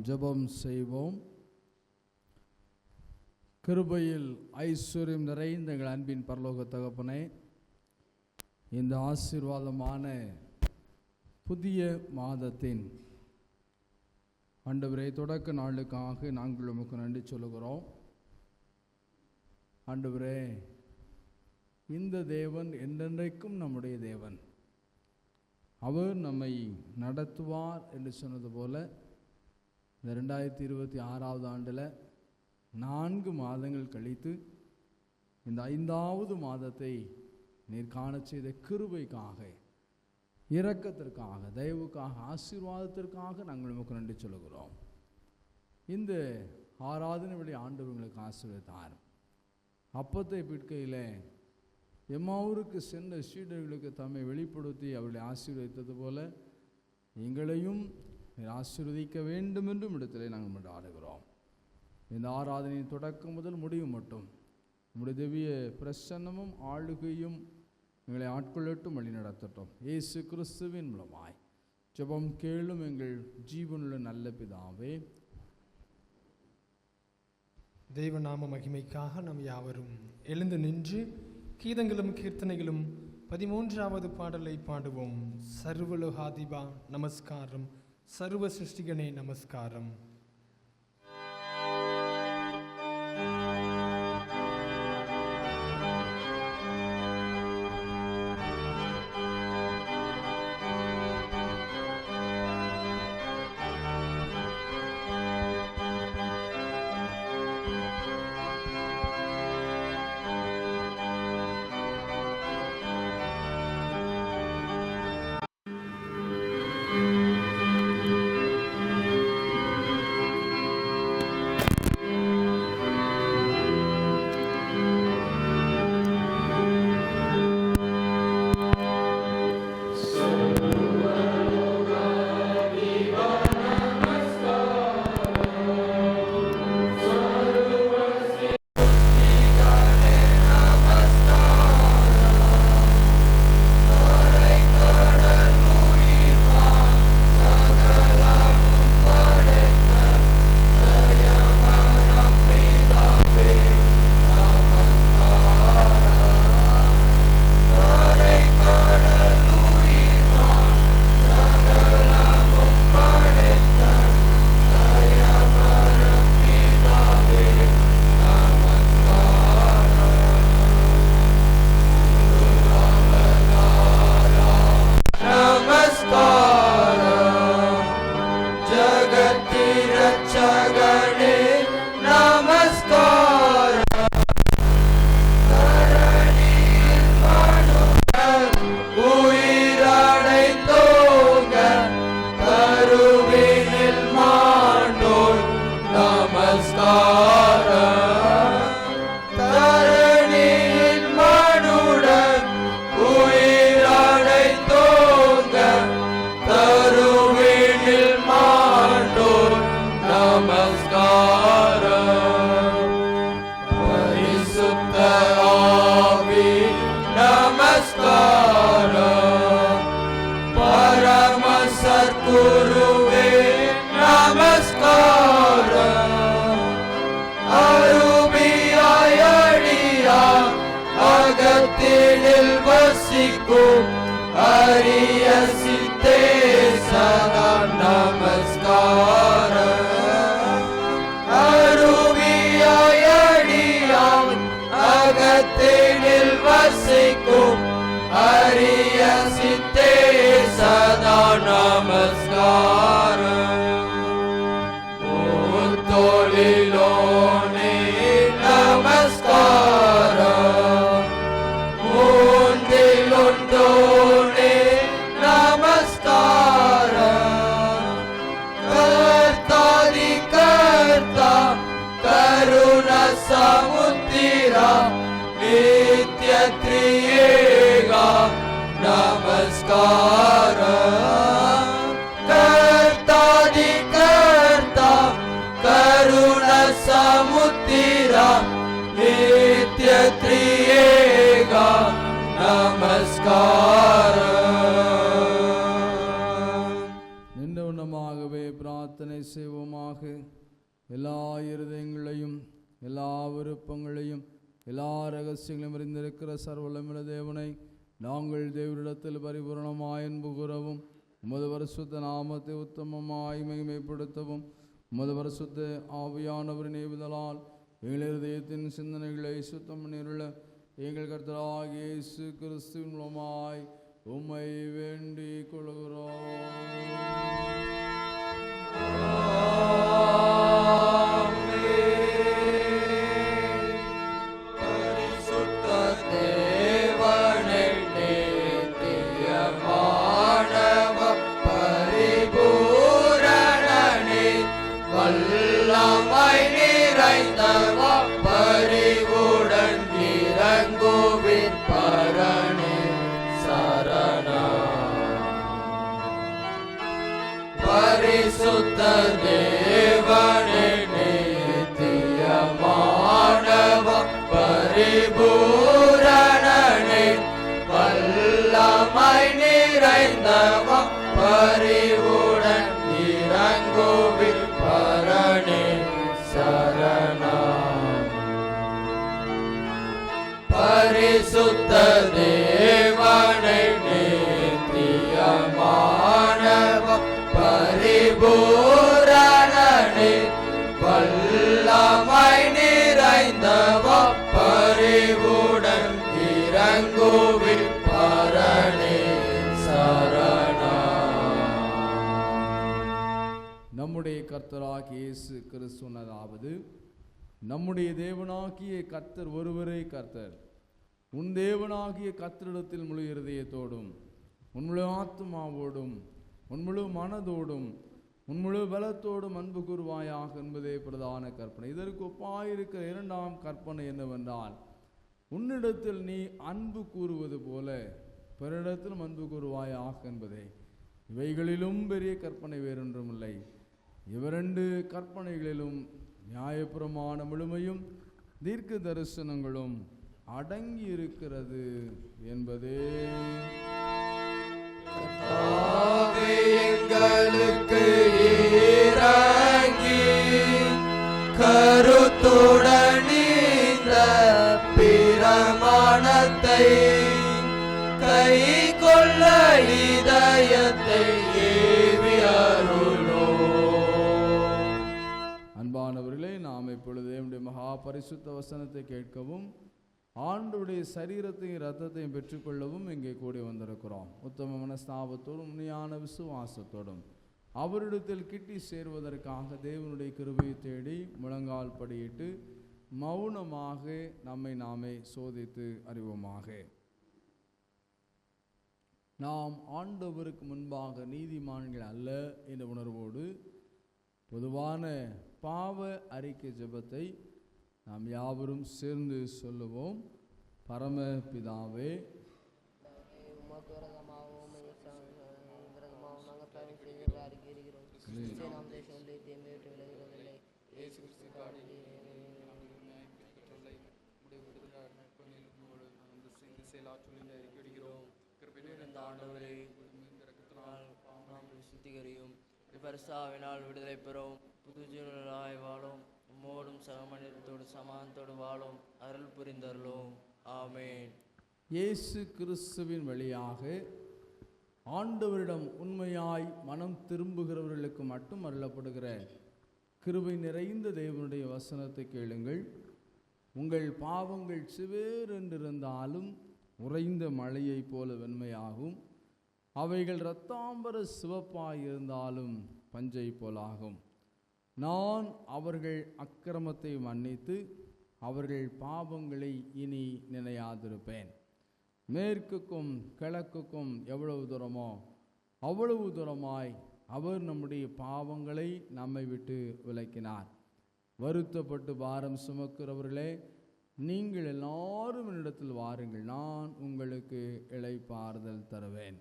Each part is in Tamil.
ஜெபம் செய்வோம். கிருபையில் ஐஸ்வர்யம் நிறைந்த எங்கள் அன்பின் பரலோக தகப்பனே, இந்த ஆசீர்வாதமான புதிய மாதத்தின் ஆண்டவரே தொடக்க நாளுக்காக நாங்கள் உமக்கு நன்றி சொல்லுகிறோம். ஆண்டவரே, இந்த தேவன் என்றென்றைக்கும் நம்முடைய தேவன். அவர் நம்மை நடத்துவார் என்று சொன்னது போல இந்த 2026 ஆண்டில் 4 மாதங்கள் கழித்து இந்த 5வது மாதத்தை நீர் காண செய்த கிருபைக்காக, இரக்கத்திற்காக, தயவுக்காக, ஆசீர்வாதத்திற்காக நாங்கள் நமக்கு நன்றி சொல்லுகிறோம். இந்த ஆராதனை வழி ஆண்டவர்களுக்கு ஆசீர்வதித்தார். அப்பத்தை பிற்கையில் எம்மாவூருக்கு சென்ற சீடர்களுக்கு தம்மை வெளிப்படுத்தி அவர்களை ஆசீர்வதித்தது போல எங்களையும் ஆசீர்வதிக்க வேண்டும் என்றும் இடத்திலே நாங்கள் கொண்டாடுகிறோம். இந்த ஆராதனையின் தொடக்கம் முதல் முடிவு மட்டும் நம்முடைய திவ்ய பிரசன்னமும் ஆளுகையும் எங்களை ஆட்கொள்ளட்டும், வழி நடத்தட்டும். இயேசு கிறிஸ்துவின் மூலமாய் ஜெபம் கேளும் எங்கள் ஜீவனுள்ள நல்ல பிதாவே. தெய்வநாம மகிமைக்காக நாம் யாவரும் எழுந்து நின்று கீதங்களும் கீர்த்தனைகளும் 13வது பாடலை பாடுவோம். சர்வலோகாதிபா நமஸ்காரம், சர்வ சிருஷ்டிகனே நமஸ்காரம். நின்றவண்ணமாகவே பிரார்த்தனை செய்வோமா. மூலமாக எல்லா இருதயங்களையும் எல்லா விருப்பங்களையும் எல்லா ரகசியங்களையும் அறிந்திருக்கிற சர்வவல்லமையுள்ள தேவனை நாங்கள் தேவனிடத்தில் பரிபூரணமாய் அன்பு கூறவும் உமது பரிசுத்த நாமத்தை உத்தமமாய் மகிமைப்படுத்தவும் உமது பரிசுத்த ஆவியானவரின் ஏவுதலால் எங்கள் இருதயத்தின் சிந்தனைகளை சுத்தம் பண்ணியுள்ள எங்கள் கர்த்தராகிய இயேசு கிறிஸ்துவின் மூலமாய் உம்மை வேண்டிக் கொள்கிறோம். பரிசுத்த தேவனே நித்தியமானவ பரிபூரணனே வல்லமை நிறைந்தவ பரிவுடன் இறங்குவின் பரணே சரணம். பரிசுத்த தேவனே நித்தியமானவ பரிபூரணனே வல்லமை நிறைந்தவ பரிவுடன் இறங்குவின் பரணே சரணம். நம்முடைய கர்த்தராகிய இயேசு கிறிஸ்து சொன்னதாவது, நம்முடைய தேவனாகிய கர்த்தர் ஒருவரே கர்த்தர். உன் தேவனாகிய கர்த்தரிடத்தில் முழு இருதயத்தோடும் உன் முழு ஆத்துமாவோடும் உன் முழு மனதோடும் உன் முழு பலத்தோடும் அன்பு கூறுவாயாக என்பதே பிரதான கற்பனை. இதற்கு ஒப்பாயிருக்கிற இரண்டாம் கற்பனை என்னவென்றால், உன்னிடத்தில் நீ அன்பு கூறுவது போல பிறரிடத்திலும் அன்பு கூறுவாயாக என்பதே. இவைகளிலும் பெரிய கற்பனை வேறொன்றும் இல்லை. இவ்விரண்டு கற்பனைகளிலும் நியாயப்பிரமாண முழுமையும் தீர்க்க தரிசனங்களும் அடங்கி இருக்கிறது என்பதே. எங்களுக்கு இறங்கி கருத்துடன் இந்த பிரமாணத்தை கை கொள்ள இதயத்தை ஏவி அருளோ. அன்பானவர்களே, நாம் இப்பொழுது நம்முடைய மகா பரிசுத்த வசனத்தை கேட்கவும் ஆண்டவருடைய சரீரத்தையும் இரத்தத்தையும் பெற்றுக்கொள்ளவும் இங்கே கூடி வந்திருக்கிறோம். உத்தம மனஸ்தாபத்தோடும் உண்மையான விசுவாசத்தோடும் அவரிடத்தில் கிட்டி சேர்வதற்காக தேவனுடைய கிருபையை தேடி முழங்கால் படியிட்டு மௌனமாக நம்மை நாமே சோதித்து அறிவோமாக. நாம் ஆண்டவருக்கு முன்பாக நீதிமான்கள் அல்ல என்ற உணர்வோடு பொதுவான பாவ அறிக்கை ஜெபத்தை நாம் யாவரும் சேர்ந்து சொல்லுவோம். பரமபிதாவே, பரிசாவினால் விடுதலை பெறும் புது ஜீவனாய் வாழும் மோடும் சகமனிதத்தோடு சமானத்தோடு வாழும் அருள் புரிந்தருளும். ஆமென். இயேசு கிறிஸ்துவின் வழியாக ஆண்டவரிடம் உண்மையாய் மனம் திரும்புகிறவர்களுக்கு மட்டும் அருளப்படுகிற கிருபை நிறைந்த தேவனுடைய வசனத்தை கேளுங்கள். உங்கள் பாவங்கள் சிவேரென்றிருந்தாலும் உறைந்த மழையைப் போல வெண்மையாகும். அவைகள் இரத்தாம்பர சிவப்பாய் இருந்தாலும் பஞ்சை போலாகும். நான் அவர்கள் அக்கிரமத்தை மன்னித்து அவர்கள் பாவங்களை இனி நினையாதிருப்பேன். மேற்குக்கும் கிழக்குக்கும் எவ்வளவு தூரமோ அவ்வளவு தூரமாய் அவர் நம்முடைய பாவங்களை நம்மை விட்டு விலக்கினார். வருத்தப்பட்டு பாரம் சுமக்கிறவர்களே, நீங்கள் எல்லாரும் என்னிடத்தில் வாருங்கள், நான் உங்களுக்கு இளைப்பாறுதல் தருவேன்.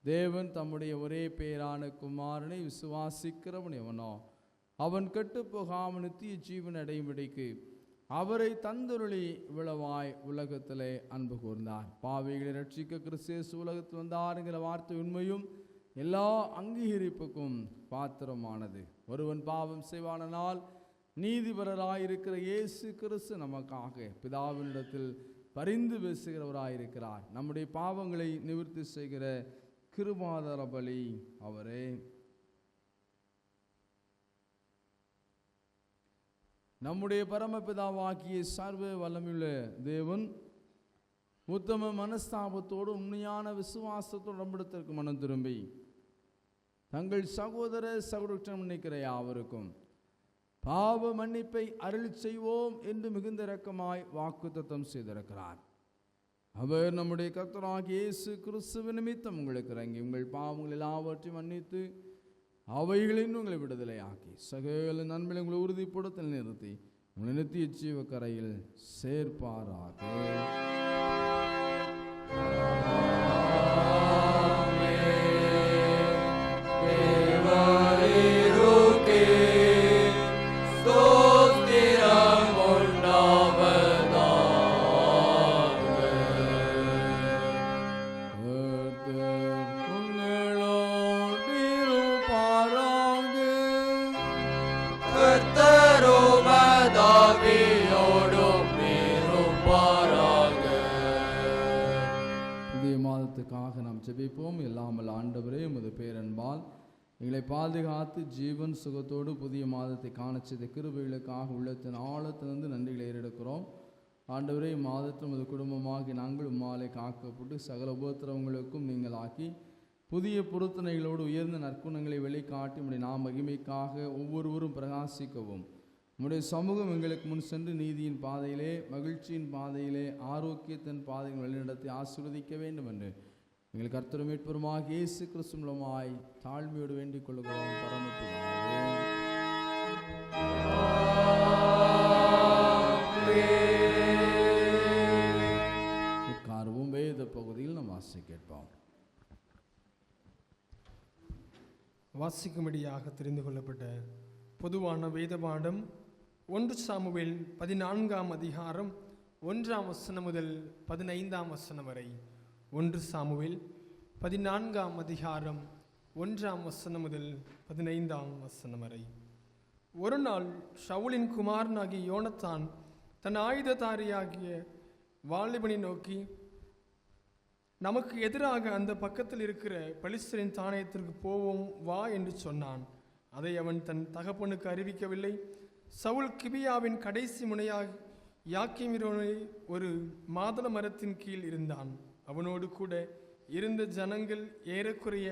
தேவன் தம்முடைய ஒரே பேரான குமாரனை விசுவாசிக்கிறவன் எவனோ அவன் கெட்டுப்போகாமல் நித்திய ஜீவன் அடையும்படிக்கு அவரை தந்தருளி விளவாய் உலகத்திலே அன்பு கூர்ந்தார். பாவிகளை ரட்சிக்க கிறிஸ்து உலகத்தில் வந்தார் என்கிற வார்த்தை உண்மையும் எல்லா அங்கீகரிப்புக்கும் பாத்திரமானது. ஒருவன் பாவம் செய்வானால் நீதிபரராயிருக்கிற இயேசு கிறிஸ்து நமக்காக பிதாவினிடத்தில் பரிந்து பேசுகிறவராயிருக்கிறார். நம்முடைய பாவங்களை நிவர்த்தி செய்கிற கிருபாதார பலி அவரே. நம்முடைய பரமபிதாவாகிய சர்வ வல்லமையுள்ள தேவன் உத்தம மனஸ்தாபத்தோடு உண்மையான விசுவாசத்தோடு நம்மிடத்திற்கு மனம் திரும்பி தங்கள் சகோதர சகோதரன் நினைக்கிற யாவருக்கும் பாவ மன்னிப்பை அருள் செய்வோம் என்று மிகுந்த இரக்கமாய் வாக்குத்தத்தம் செய்திருக்கிறார். அவர் நம்முடைய கர்த்தராகிய இயேசு கிறிஸ்துவின் நிமித்தம் உங்களுக்கு இறங்கி உங்கள் பாவங்கள் எல்லாவற்றையும் மன்னித்து அவைகளின் உங்களை விடுதலையாக்கி சகல நன்மையை உங்களை உறுதிப்படுத்த நிறுத்தி உங்களை நித்திய ஜீவ கரையில் சேர்ப்பாராக. நாம் ஜெபிப்போம். எல்லாமல் ஆண்டவரே, உமது பேரன்பால் எங்களை பாதுகாத்து ஜீவன் சுகத்தோடு புதிய மாதத்தை காண செய்த கிருபைகளுக்காக உள்ளத்தின் ஆழத்திலிருந்து நன்றிகளை ஏறெடுக்கிறோம். ஆண்டவரே, மாதத்தில் உமது குடும்பமாகி நாங்கள் உம்மாலை காக்கப்பட்டு சகல உபத்திரவங்களுக்கும் நீங்கள் ஆக்கி புதிய பொருத்தனைகளோடு உயர்ந்த நற்குணங்களை வெளிக்காட்டி உம்முடைய நாம் மகிமைக்காக ஒவ்வொருவரும் பிரகாசிக்கவும் உம்முடைய சமூகம் எங்களுக்கு முன் சென்று நீதியின் பாதையிலே, மகிழ்ச்சியின் பாதையிலே, ஆரோக்கியத்தின் பாதையில் வழிநடத்தி ஆசீர்வதிக்க வேண்டும் என்று எங்கள் கர்த்தரும் மீட்பருமாகிய இயேசு கிறிஸ்து மூலமாய் தாழ்மையோடு வேண்டிக் கொள்கிறோம் பரமபிதாவே. உட்கார்வும். வேத பகுதியில் நாம் வாசி கேட்போம். வாசிக்கும்படியாக தெரிந்து கொள்ளப்பட்ட பொதுவான வேத பாடம் 1 சாமுவேல் 14ஆம் அதிகாரம் 1ஆம் வசனம் முதல் 15ஆம் வசனம் வரை. 1 சாமுவேல் 14ஆம் அதிகாரம் 1ஆம் வசனம் முதல் 15ஆம் வசனம் வரை. ஒரு நாள் சவுலின் குமாரனாகிய யோனத்தான் தன் ஆயுததாரியாகிய வாலிபனை நோக்கி, நமக்கு எதிராக அந்த பக்கத்தில் இருக்கிற பெலிஸ்தரின் தானியத்திற்கு போவோம் வா என்று சொன்னான். அதை அவன் தன் தகப்பனுக்கு அறிவிக்கவில்லை. சவுல் கிபியாவின் கடைசி முனையாக யாக்கீமிரோனை ஒரு மாதள மரத்தின் கீழ் இருந்தான். அவனோடு கூட இருந்த ஜனங்கள் ஏறக்குறைய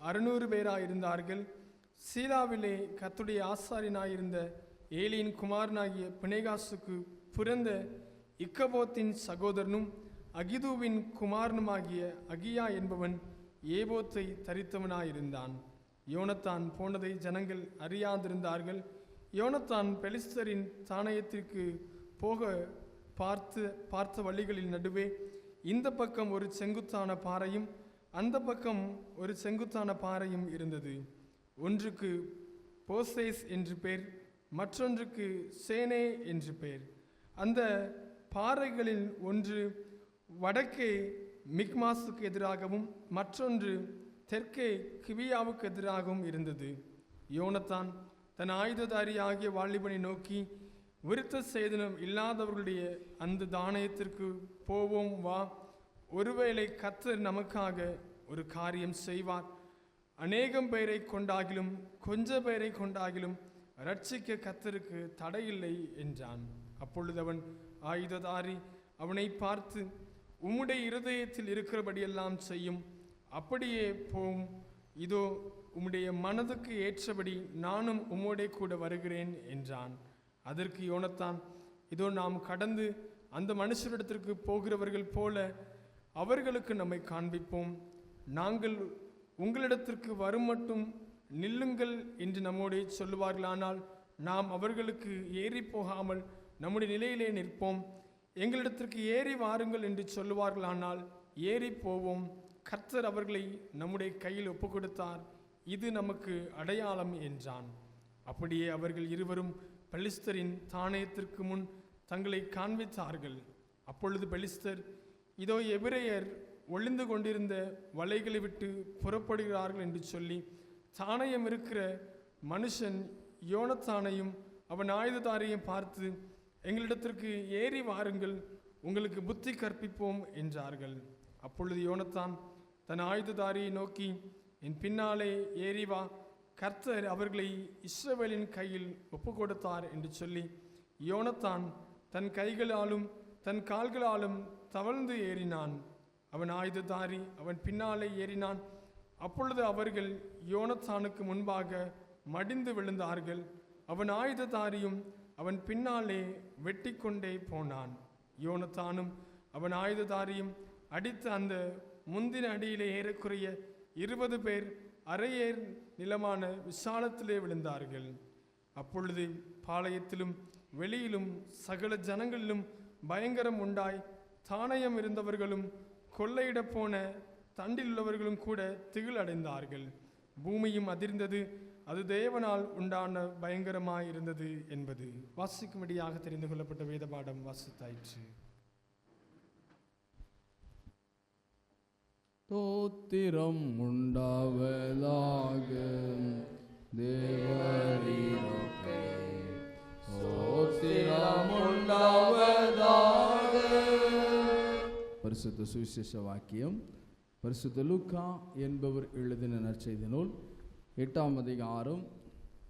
600 பேராயிருந்தார்கள். சீலாவிலே கர்த்தருடைய ஆசாரியனாயிருந்த ஏலியின் குமாரனாகிய பினேகாசுக்கு பிறந்த இக்கபோத்தின் சகோதரனும் அகிதூவின் குமாரனுமாகிய அகியா என்பவன் ஏபோத்தை தரித்தவனாயிருந்தான். யோனத்தான் போனதை ஜனங்கள் அறியாதிருந்தார்கள். யோனத்தான் பெலிஸ்தரின் தானியத்திற்கு போக பார்த்த வழிகளில் நடுவே இந்த பக்கம் ஒரு செங்குத்தான பாறையும் அந்த பக்கம் ஒரு செங்குத்தான பாறையும் இருந்தது. ஒன்றுக்கு போசேஸ் என்று பேர், மற்றொன்றுக்கு சேனே என்று பேர். அந்த பாறைகளில் ஒன்று வடக்கே மிக்மாசுக்கு எதிராகவும் மற்றொன்று தெற்கே கிபியாவுக்கு எதிராகவும் இருந்தது. யோனத்தான் தன் ஆயுததாரியாகிய வாலிபனை நோக்கி, விருத்த சேதனம் இல்லாதவர்களுடைய அந்த தானியத்திற்கு போவோம் வா. ஒருவேளை கர்த்தர் நமக்காக ஒரு காரியம் செய்வார். அநேகம் பேரை கொண்டாகிலும் கொஞ்ச பேரை கொண்டாகிலும் ரட்சிக்க கர்த்தருக்கு தடையில்லை என்றான். அப்பொழுது அவன் ஆயுததாரி அவனை பார்த்து, உம்முடைய இருதயத்தில் இருக்கிறபடியெல்லாம் செய்யும், அப்படியே போம். இதோ உம்முடைய மனதுக்கு ஏற்றபடி நானும் உம்மோடே கூட வருகிறேன் என்றான். அதற்கு யோனத்தான், இதோ நாம் கடந்து அந்த மனுஷரிடத்திற்கு போகிறவர்கள் போல அவர்களுக்கு நம்மை காண்பிப்போம். நாங்கள் உங்களிடத்திற்கு வரும் மட்டும் நில்லுங்கள் என்று நம்மோடே சொல்லுவார்களானால் நாம் அவர்களுக்கு ஏறி போகாமல் நம்முடைய நிலையிலே நிற்போம். எங்களிடத்திற்கு ஏறி வாருங்கள் என்று சொல்லுவார்களானால் ஏறி போவோம். கர்த்தர் அவர்களை நம்முடைய கையில் ஒப்பு கொடுத்தார், இது நமக்கு அடையாளம் என்றான். அப்படியே அவர்கள் இருவரும் பெலிஸ்தரின் தானியத்திற்கு முன் தங்களை காண்பித்தார்கள். அப்பொழுது பெலிஸ்தர், இதோ எபிரெயர் ஒளிந்து கொண்டிருந்த வலைகளை விட்டு புறப்படுகிறார்கள் என்று சொல்லி தானியம் இருக்கிற மனுஷன் யோனத்தானையும் அவன் ஆயுததாரையும் பார்த்து, எங்களிடத்திற்கு ஏறி வாருங்கள், உங்களுக்கு புத்தி கற்பிப்போம் என்றார்கள். அப்பொழுது யோனத்தான் தன் ஆயுததாரியை நோக்கி, என் பின்னாலே ஏறி வா, கர்த்தர் அவர்களை இஸ்ரவேலின் கையில் ஒப்பு கொடுத்தார் என்று சொல்லி, யோனத்தான் தன் கைகளாலும் தன் கால்களாலும் தவழ்ந்து ஏறினான். அவன் ஆயுததாரி அவன் பின்னாலே ஏறினான். அப்பொழுது அவர்கள் யோனத்தானுக்கு முன்பாக மடிந்து விழுந்தார்கள். அவன் ஆயுததாரியும் அவன் பின்னாலே வெட்டி கொண்டே போனான். யோனத்தானும் அவன் ஆயுததாரியும் அடித்த அந்த முந்தின அடியிலே ஏறக்குறைய 20 பேர் அரையேர் நிலமான விசாலத்திலே விழுந்தார்கள். அப்பொழுது பாளையத்திலும் வெளியிலும் சகல ஜனங்களிலும் பயங்கரம் உண்டாய், தானயம் இருந்தவர்களும் கொள்ளையிட போன தண்டில் உள்ளவர்களும் கூட திகில் அடைந்தார்கள். பூமியும் அதிர்ந்தது, அது தேவனால் உண்டான பயங்கரமாயிருந்தது என்பது வாசிக்கும்படியாக தெரிந்து கொள்ளப்பட்ட வேத பாடம் வாசித்தாயிற்று. தோத்திரம் உண்டாவதாக தேவரீரே, தோத்திரம் உண்டாவதாக. பரிசுத்த சுவிசேஷ வாக்கியம் பரிசுத்த லூக்கா என்பவர் எழுதின நற்செய்தி நூல் 8ஆம் அதிகாரம்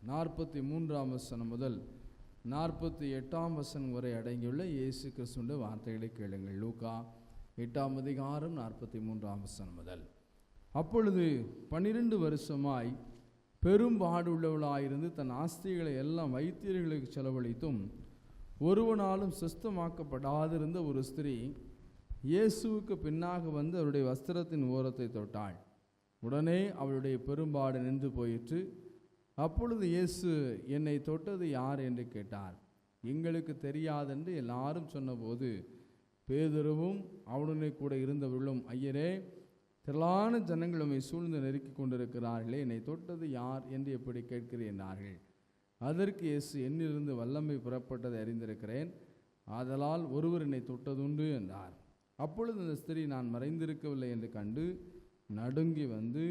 43ஆம் வசனம் முதல் 48ஆம் வசனம் வரை அடங்கியுள்ள இயேசு கிறிஸ்துவின் வார்த்தைகளை கேளுங்கள். லூக்கா 8ஆம் அதிகாரம் 43ஆம் வசனம் முதல். அப்பொழுது 12 வருஷமாய் பெரும்பாடுள்ளவளாயிருந்து தன் ஆஸ்திகளை எல்லாம் வைத்தியர்களுக்கு செலவழித்தும் ஒருவனாலும் சுஸ்தமாக்கப்படாதிருந்த ஒரு ஸ்திரீ இயேசுவுக்கு பின்னாக வந்து அவருடைய வஸ்திரத்தின் ஓரத்தை தொட்டாள். உடனே அவளுடைய பெரும்பாடு நின்று போயிற்று. அப்பொழுது இயேசு, என்னை தொட்டது யார் என்று கேட்டார். எங்களுக்கு தெரியாதென்று எல்லாரும் சொன்னபோது பேதுருவும் அவனுடனே கூட இருந்தவர்களும், ஐயரே, திரளான ஜனங்கள் உம்மை சூழ்ந்து நெருக்கி கொண்டிருக்கிறார்களே, என்னை தொட்டது யார் என்று எப்படி கேட்கிறேன் என்றார்கள். அதற்கு இயேசு, என்னிலிருந்து வல்லமை புறப்பட்டதை அறிந்திருக்கிறேன், ஆதலால் ஒருவர் என்னை தொட்டதுண்டு என்றார். அப்பொழுது அந்த ஸ்திரீ நான் மறைந்திருக்கவில்லை என்று கண்டு நடுங்கி வந்து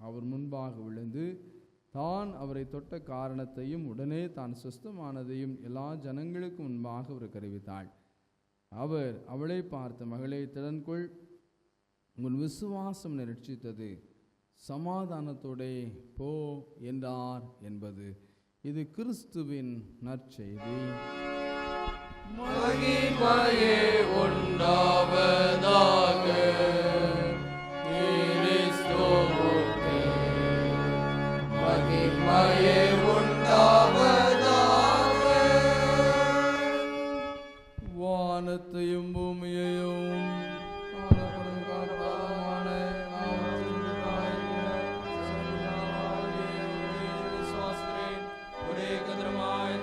அவர் முன்பாக விழுந்து தான் அவரை தொட்ட காரணத்தையும் உடனே தான் சுஸ்தமானதையும் எல்லா ஜனங்களுக்கு முன்பாக அவருக்கு அறிவித்தாள். அவர் அவளை பார்த்து, மகளே, திடன்கொள், உன் விசுவாசம் ரட்சித்தது, சமாதானத்தோடே போ என்றார் என்பது. இது கிறிஸ்துவின் நற்செய்தி. மகிமையே உண்டாவதாக கிறிஸ்துவுக்கே, மகிமையே உண்டாவதாக. வானத்தையும் பூமியையும் ஒரே கதிரமாய்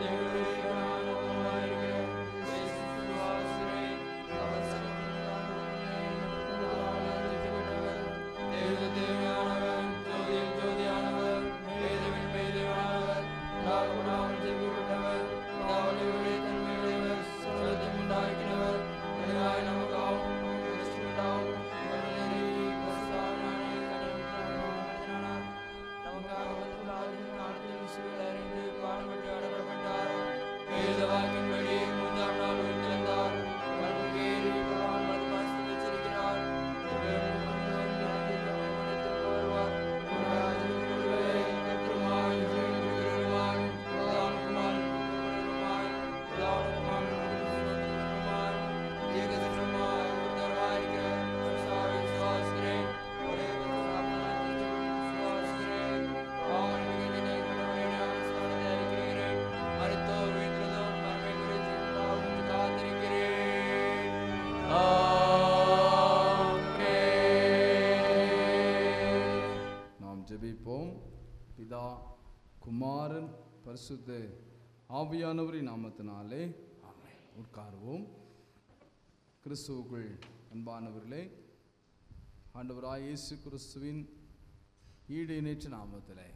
பிதா, குமாரன், பரிசுத்த ஆவியானவரின் நாமத்தினாலே ஆமென். உட்காருவோம். கிறிஸ்துவுக்குள் அன்பானவர்களே, ஆண்டவராய் இயேசு கிறிஸ்துவின் ஈடு இணைற்ற நாமத்திலே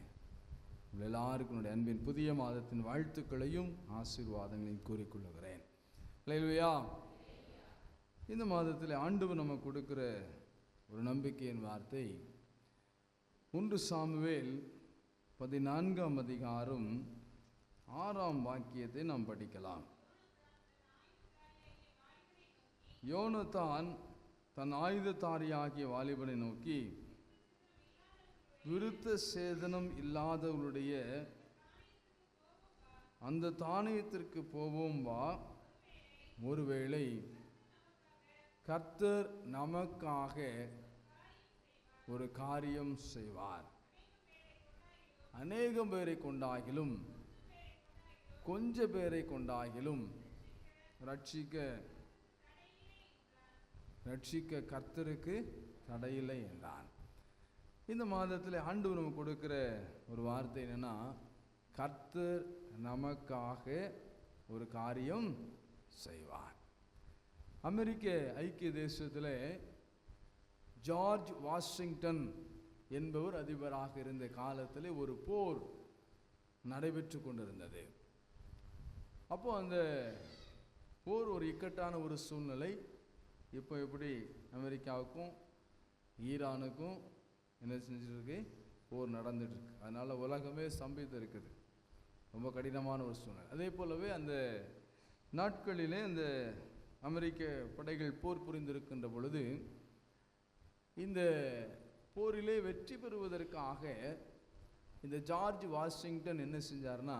உங்கள் எல்லாருக்கும் என்னுடைய அன்பின் புதிய மாதத்தின் வாழ்த்துக்களையும் ஆசீர்வாதங்களையும் கூறிக்கொள்ளுகிறேன். அல்லேலூயா. இந்த மாதத்தில் ஆண்டவர் நம்ம கொடுக்கிற ஒரு நம்பிக்கையின் வார்த்தை 1 சாமுவேல் 14ஆம் அதிகாரம் 6ஆம் வாக்கியத்தை நாம் படிக்கலாம். யோனத்தான் தன் ஆயுததாரியாகிய வாலிபனை நோக்கி, விருத்த சேதனம் இல்லாதவருடைய அந்த தானியத்திற்கு போவோம் வா, ஒருவேளை கர்த்தர் நமக்காக ஒரு காரியம் செய்வார். அநேகம் பேரை கொண்டாகிலும் கொஞ்ச பேரை கொண்டாகிலும் ரட்சிக்க கர்த்தருக்கு தடையில்லை என்றான். இந்த மாதத்தில் ஆண்டவர் நமக்கு கொடுக்கிற ஒரு வார்த்தை என்னன்னா, கர்த்தர் நமக்காக ஒரு காரியம் செய்வார். அமெரிக்க ஐக்கிய தேசத்தில் ஜார்ஜ் வாஷிங்டன் என்பவர் அதிபராக இருந்த காலத்தில் ஒரு போர் நடைபெற்று கொண்டிருந்தது. அப்போ அந்த போர் ஒரு இக்கட்டான ஒரு சூழ்நிலை. இப்போ எப்படி அமெரிக்காவுக்கும் ஈரானுக்கும் என்ன செஞ்சுருக்கு, போர் நடந்துட்டு இருக்கு. அதனால உலகமே ஸ்தம்பித்து இருக்குது. ரொம்ப கடினமான ஒரு சூழ்நிலை. அதே போலவே அந்த நாட்களிலே அந்த அமெரிக்க படைகள் போர் புரிந்திருக்கின்ற பொழுது, இந்த போரிலே வெற்றி பெறுவதற்காக இந்த ஜார்ஜ் வாஷிங்டன் என்ன செஞ்சார்னா,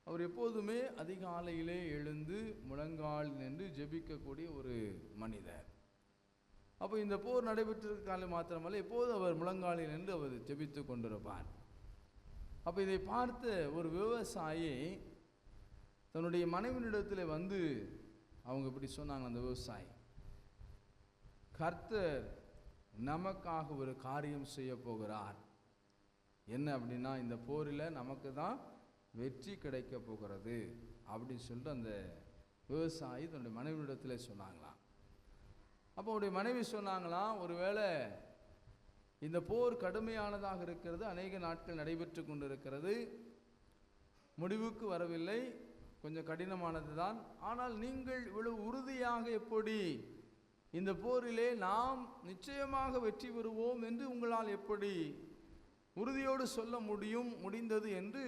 அவர் எப்போதுமே அதிகாலையிலே எழுந்து முழங்கால் நின்று ஜெபிக்கக்கூடிய ஒரு மனிதர். அப்போ இந்த போர் நடைபெற்றிருக்க காலம் மாத்திரமல்ல, எப்போது அவர் முழங்காலில் நின்று அவர் ஜெபித்து கொண்டிருப்பார். அப்போ இதை பார்த்த ஒரு விவசாயி தன்னுடைய மனைவியிடத்தில் வந்து அவங்க இப்படி சொன்னாங்க. அந்த விவசாயி, கர்த்தர் நமக்காக ஒரு காரியம் செய்ய போகிறார். என்ன அப்படின்னா, இந்த போரில் நமக்கு தான் வெற்றி கிடைக்க போகிறது அப்படின்னு சொல்லிட்டு அந்த விவசாயி தன்னுடைய மனைவியிடத்தில் சொன்னாங்களாம். அப்போ அவருடைய மனைவி சொன்னாங்களாம், ஒருவேளை இந்த போர் கடுமையானதாக இருக்கிறது, அநேக நாட்கள் நடைபெற்று கொண்டிருக்கிறது, முடிவுக்கு வரவில்லை, கொஞ்சம் கடினமானது தான். ஆனால் நீங்கள் இவ்வளவு உறுதியாக எப்படி இந்த போரிலே நாம் நிச்சயமாக வெற்றி பெறுவோம் என்று உங்களால் எப்படி உறுதியோடு சொல்ல முடிந்தது என்று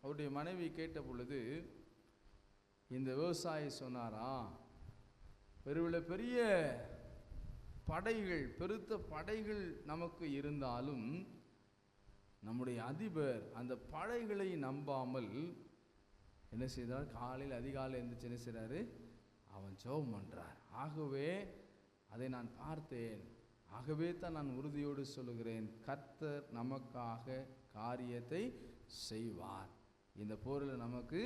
அவருடைய மனைவி கேட்ட பொழுது, இந்த விவசாயி சொன்னாரா, பெரிய படைகள், பெருத்த படைகள் நமக்கு இருந்தாலும் நம்முடைய அதிபர் அந்த படைகளை நம்பாமல் என்ன செய்தார், காலையில் அதிகாலை எழுந்திரிச்சு என்ன செய்கிறாரு, அவன் ஜெபம் பண்ணுறார். ஆகவே அதை நான் பார்த்தேன், ஆகவே தான் நான் உறுதியோடு சொல்லுகிறேன், கர்த்தர் நமக்காக காரியத்தை செய்வார், இந்த போரில் நமக்கு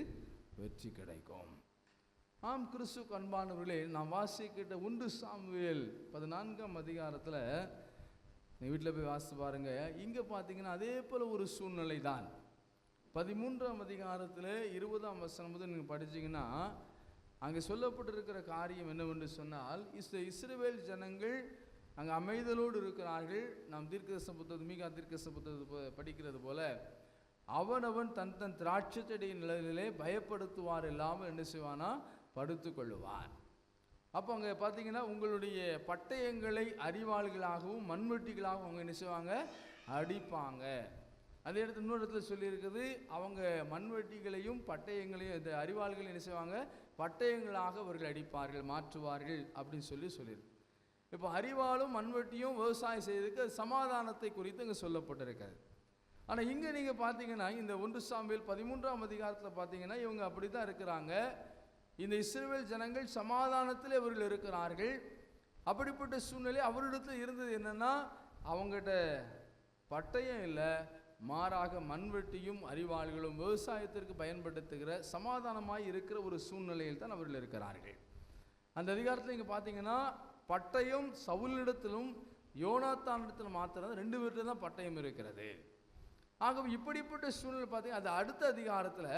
வெற்றி கிடைக்கும். ஆம், கிறிஸ்துவுக்கு அன்பானவர்களே, நாம் வாசிக்கிட்ட 1 சாமுவேல் 14ஆம் அதிகாரத்தில் நீங்கள் வீட்டில் போய் வாசித்து பாருங்கள். இங்கே பார்த்தீங்கன்னா அதே போல் ஒரு சூழ்நிலை தான். 13ஆம் அதிகாரத்தில் 20ஆம் வசனம் முதல் நீங்கள் படித்தீங்கன்னா அங்கே சொல்லப்பட்டிருக்கிற காரியம் என்னவென்று சொன்னால், இஸ்ரவேல் ஜனங்கள் அங்கே அமைதலோடு இருக்கிறார்கள். நாம் தீர்க்கதரிசன புத்தகம், மீகா தீர்க்கதரிசன புத்தகத்தை படிக்கிறது போல, அவனவன் தன் தன் திராட்சை செடியின் நிழலிலே பயப்படுத்துவார் இல்லாமல் என்ன செய்வானா, படுத்து கொள்ளுவார். அப்போ அங்கே பார்த்தீங்கன்னா உங்களுடைய பட்டயங்களை அறிவாளிகளாகவும் மண்வெட்டிகளாகவும் அவங்க என்ன செய்வாங்க, அடிப்பாங்க. அதே இடத்துல இன்னொரு இடத்துல சொல்லியிருக்குது, அவங்க மண்வெட்டிகளையும் பட்டயங்களையும் இந்த அறிவாளிகளையும் என்ன செய்வாங்க, பட்டயங்களாக அவர்கள் அடிப்பார்கள், மாற்றுவார்கள் அப்படின்னு சொல்லியிருக்கு. இப்போ அறிவாலும் மண்வெட்டியும் விவசாயம் செய்வதற்கு சமாதானத்தை குறித்து இங்கே சொல்லப்பட்டிருக்காது. ஆனால் இங்கே நீங்கள் பார்த்தீங்கன்னா இந்த 1 சாமுவேல் 13ஆம் அதிகாரத்தில் பார்த்தீங்கன்னா இவங்க அப்படி தான் இருக்கிறாங்க. இந்த இஸ்ரவேல் ஜனங்கள் சமாதானத்தில் இவர்கள் இருக்கிறார்கள். அப்படிப்பட்ட சூழ்நிலை அவரிடத்தில் இருந்தது என்னன்னா, அவங்ககிட்ட பட்டயம் இல்லை, மாறாக மண்வெட்டியும் அறிவாளிகளும் விவசாயத்திற்கு பயன்படுத்துகிற சமாதானமாய் இருக்கிற ஒரு சூழ்நிலையில் தான் அவர்கள் இருக்கிறார்கள். அந்த அதிகாரத்தில் இங்கே பார்த்தீங்கன்னா பட்டயம் சவுலிடத்திலும் யோனாத்தானிடத்திலும் மாத்திரம் 2 பேர்கிட்ட தான் பட்டயம் இருக்கிறது. ஆகவே இப்படிப்பட்ட சூழ்நிலை பார்த்தீங்கன்னா அது அடுத்த அதிகாரத்தில்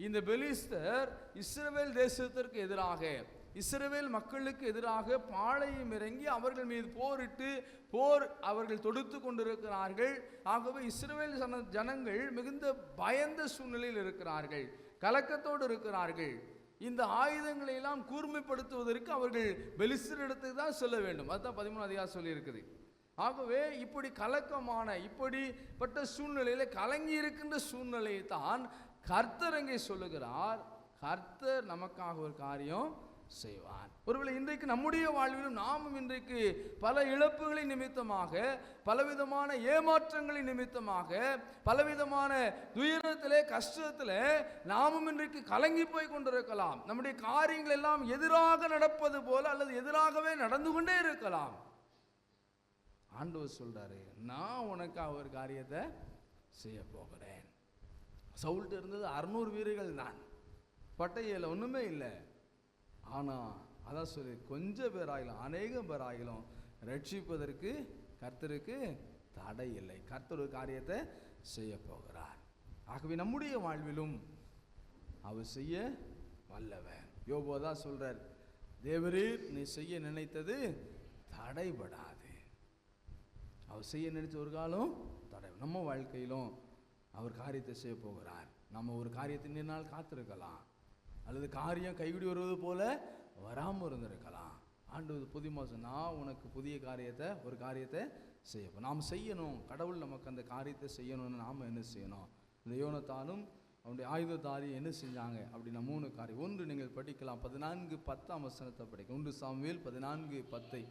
இந்த பெலிஸ்தர் இஸ்ரவேல் தேசத்திற்கு எதிராக, இஸ்ரவேல் மக்களுக்கு எதிராக பாளையம் இறங்கி அவர்கள் மீது போர் அவர்கள் தொடுத்து கொண்டிருக்கிறார்கள். ஆகவே இஸ்ரவேல் ஜனங்கள் மிகுந்த பயந்த சூழ்நிலையில் இருக்கிறார்கள், கலக்கத்தோடு இருக்கிறார்கள். இந்த ஆயுதங்களை எல்லாம் கூர்மைப்படுத்துவதற்கு அவர்கள் பெலிஸ்தரிடத்துக்கு தான் சொல்ல வேண்டும். அதுதான் 13ஆம் அதிகாரம் சொல்லி இருக்குது. ஆகவே இப்படி கலக்கமான இப்படிப்பட்ட சூழ்நிலையில கலங்கி இருக்கின்ற சூழ்நிலையை தான் கர்த்தர் அங்கே சொல்லுகிறார். கர்த்தர் நமக்காக ஒரு காரியம் செய்வார். ஒருவேளை இன்றைக்கு நம்முடைய வாழ்விலும் நாமும் இன்றைக்கு பல இழப்புகளின் நிமித்தமாக, பலவிதமான ஏமாற்றங்களின் நிமித்தமாக, பலவிதமான துயரத்திலே கஷ்டத்திலே நாமும் இன்றைக்கு கலங்கி போய் கொண்டிருக்கலாம். நம்முடைய காரியங்கள் எல்லாம் எதிராக நடப்பது போல அல்லது எதிராகவே நடந்து கொண்டே இருக்கலாம். ஆண்டவர் சொல்றாரு, நான் உனக்காக ஒரு காரியத்தை செய்ய போகிறேன். சவுல்ட்டு இருந்தது 600 வீரர்கள் தான், பட்டையில ஒண்ணுமே இல்லை. ஆனா அதான் சொல்லி கொஞ்சம் பேராயிலும் அநேகம் பேராயிலும் ரட்சிப்பதற்கு கர்த்தருக்கு தடை இல்லை. கர்த்தர் ஒரு காரியத்தை செய்ய போகிறார். ஆகவே நம்முடைய வாழ்விலும் அவர் செய்ய வல்லவர். யோபு தான் சொல்றார், தேவரீர் நீ செய்ய நினைத்தது தடைபடாது. அவர் செய்ய நினைச்ச ஒரு காலம் தடை. நம்ம வாழ்க்கையிலும் அவர் காரியத்தை செய்ய போகிறார். நம்ம ஒரு காரியத்தின் நாள் காத்திருக்கலாம், அல்லது காரியம் கைவிடி வருவது போல வராமல் இருந்திருக்கலாம். ஆண்டவர் புதிய மாதம் நான் உனக்கு புதிய காரியத்தை ஒரு காரியத்தை செய்யப்போம். நாம் செய்யணும். கடவுள் நமக்கு அந்த காரியத்தை செய்யணும்னு நாம் என்ன செய்யணும்? இந்த யோனத்தானும் அவனுடைய ஆயுததாரியும் என்ன செஞ்சாங்க அப்படின்னா 3 காரியம். ஒன்று நீங்கள் படிக்கலாம், 14:10 படிக்க. 1 சாமுவேல் 14:10.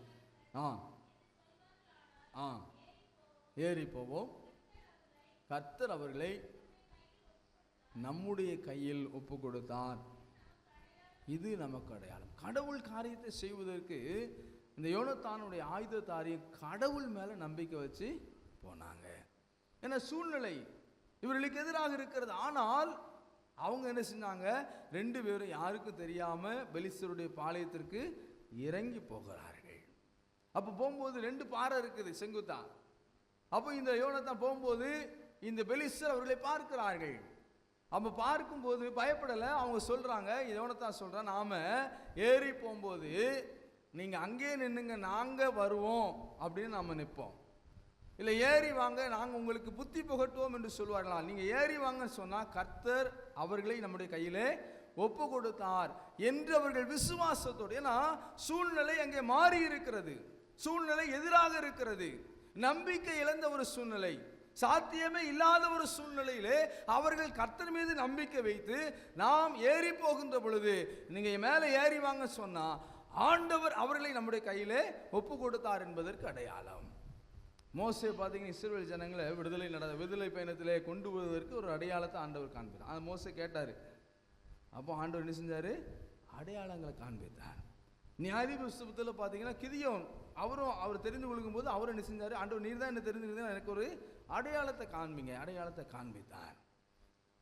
ஏறி போவோம், கர்த்தர் அவர்களை நம்முடைய கையில் ஒப்பு கொடுத்தார். இது நமக்கு அடையாளம். கடவுள் காரியத்தை செய்வதற்கு இந்த யோனத்தானுடைய ஆயுததாரியை கடவுள் மேல நம்பிக்கை வச்சு போனாங்க. ஏன்னா சூழ்நிலை இவர்களுக்கு எதிராக இருக்கிறது. ஆனால் அவங்க என்ன செஞ்சாங்க? 2 பேரும் யாருக்கும் தெரியாம பெலிஸ்தருடைய பாளையத்திற்கு இறங்கி போகிறார்கள். அப்ப போகும்போது 2 பாறை இருக்குது, செங்குத்தா. அப்போ இந்த யோனத்தான் போகும்போது இந்த பெலிஸ்தர் அவர்களை பார்க்கிறார்கள். அப்ப பார்க்கும்போது பயப்படலை. அவங்க சொல்றாங்க, யோனத்தான் சொல்றான், நாம ஏறி போகும்போது நீங்க அங்கேயே நின்னுங்க, நாங்க வருவோம் அப்படின்னு நாம நிற்போம். இல்லை ஏறி வாங்க, நாங்கள் உங்களுக்கு புத்தி புகட்டுவோம் என்று சொல்வார்களா? நீங்கள் ஏறி வாங்கன்னு சொன்னால் கர்த்தர் அவர்களை நம்முடைய கையிலே ஒப்பு கொடுத்தார் என்று அவர்கள் விசுவாசத்தோடு. ஏன்னா சூழ்நிலை அங்கே மாறி இருக்கிறது, சூழ்நிலை எதிராக இருக்கிறது, நம்பிக்கை இழந்த ஒரு சூழ்நிலை, சாத்தியமே இல்லாத ஒரு சூழ்நிலையிலே அவர்கள் கர்த்தர் மீது நம்பிக்கை வைத்து நாம் ஏறி போகின்ற பொழுது நீங்க மேலே ஏறி வாங்க சொன்னா ஆண்டவர் அவர்களை நம்முடைய கையிலே ஒப்பு கொடுத்தார் என்பதற்கு அடையாளம். மோசே பார்த்தீங்கன்னா இஸ்ரவேல் ஜனங்களை விடுதலை பயணத்திலே கொண்டு வருவதற்கு ஒரு அடையாளத்தை ஆண்டவர் காண்பித்தார். அந்த மோசே கேட்டார். அப்போ ஆண்டவர் என்ன செஞ்சார்? அடையாளங்களை காண்பித்தார். நியாயாதிபதி புத்தகத்தில் பார்த்தீங்கன்னா கிதியோன் அவர் தெரிந்து கொள்ளும் போது அவர் என்ன செஞ்சார்? ஆண்டவர் நீர் தான் என்ன தெரிஞ்சுக்கிறது, எனக்கு ஒரு அடையாளத்தை காண்பிங்க. அடையாளத்தை காண்பித்தார்.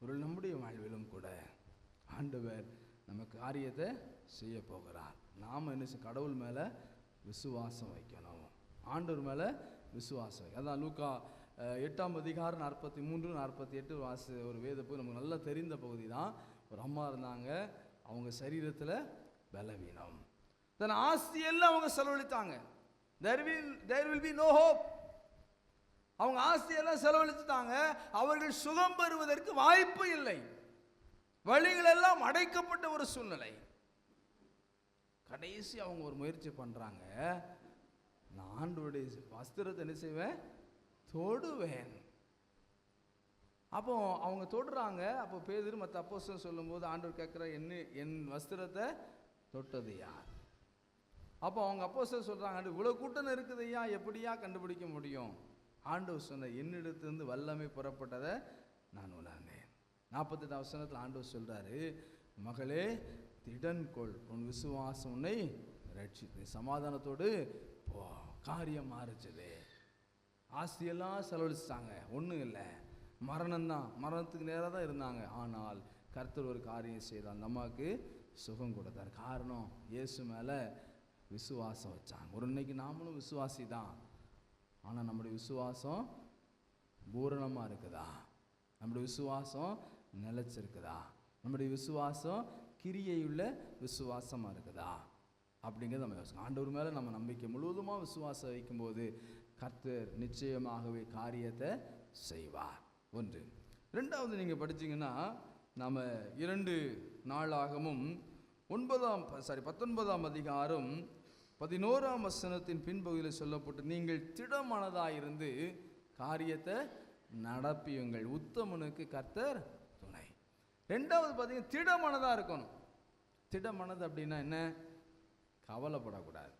ஒரு நம்முடைய வாழ்விலும் கூட ஆண்டவர் நமக்கு காரியத்தை செய்ய போகிறார். நாம் என்ன கடவுள் மேலே விசுவாசம் வைக்கணும், ஆண்டவர் மேலே விசுவாசம் வைக்கணும். அதான் லூக்கா 8ஆம் அதிகாரம் 43, 48 வாசி ஒரு வேத போய் நமக்கு நல்லா தெரிந்த பகுதி தான். ஒரு அம்மா இருந்தாங்க, அவங்க சரீரத்தில் பலவீனம், தன் ஆஸ்தியெல்லாம் அவங்க செலவழித்தாங்க. there will be no hope. அவங்க ஆஸ்தியெல்லாம் செலவழித்தாங்க. அவர்கள் சுகம் பெறுவதற்கு வாய்ப்பு இல்லை, வழிகள் எல்லாம் அடைக்கப்பட்ட ஒரு சூழ்நிலை. கடைசி அவங்க ஒரு முயற்சி பண்றாங்க, நான் ஆண்டவருடைய வஸ்திரத்தை என்ன செய்வேன்? தொடுவேன். அப்போ அவங்க தொடுறாங்க. அப்போ பேதுரு மற்ற அப்போஸ்தலர் சொல்லும்போது ஆண்டவர் கேட்குற, என் வஸ்திரத்தை தொட்டது யார்? அப்போ அவங்க அப்போஸ்தலர் சொல்றாங்க, இவ்வளோ கூட்டம் இருக்குது ஐயா, எப்படியா கண்டுபிடிக்க முடியும்? ஆண்டவர் சொன்ன, என்னிடத்திலிருந்து வல்லமை புறப்பட்டதை நான் உணர்ந்தேன். 48ஆம் வசனத்தில் ஆண்டவர் சொல்றாரு, மகளே திடன் கொள், உன் விசுவாசம் உன்னை ரட்சித்து சமாதானத்தோடு போ. காரியம் மாறுச்சுது. ஆஸ்தியெல்லாம் செலவழிச்சிட்டாங்க, ஒன்றும் இல்லை, மரணம்தான், மரணத்துக்கு நேராக தான் இருந்தாங்க. ஆனால் கர்த்தர் ஒரு காரியம் செய்தார், அந்த அம்மாவுக்கு சுகம் கொடுத்தார். காரணம் இயேசு மேலே விசுவாசம் வச்சாங்க. ஒரு இன்னைக்கு நாமளும் விசுவாசி தான், ஆனால் நம்முடைய விசுவாசம் பூரணமாக இருக்குதா? நம்முடைய விசுவாசம் நிலைச்சிருக்குதா? நம்முடைய விசுவாசம் கிரியையுள்ள விசுவாசமாக இருக்குதா அப்படிங்கிறது நம்ம யோசிக்கணும். ஆண்டவர் மேலே நம்ம நம்பிக்கை முழுவதுமாக விசுவாசம் வைக்கும்போது கர்த்தர் நிச்சயமாகவே காரியத்தை செய்வார். ஒன்று. ரெண்டாவது, நீங்கள் படித்தீங்கன்னா நம்ம 2 நாளாகமும் 19ஆம் அதிகாரம் 11ஆம் வசனத்தின் பின்பகுதியில் சொல்லப்பட்டு, நீங்கள் திடமனதாயிருந்து காரியத்தை நடப்பியுங்கள், உத்தமனுக்கு கர்த்தர் துணை. ரெண்டாவது பார்த்தீங்கன்னா திடமனதாக இருக்கணும். திடமனது அப்படின்னா என்ன? கவலைப்படக்கூடாது.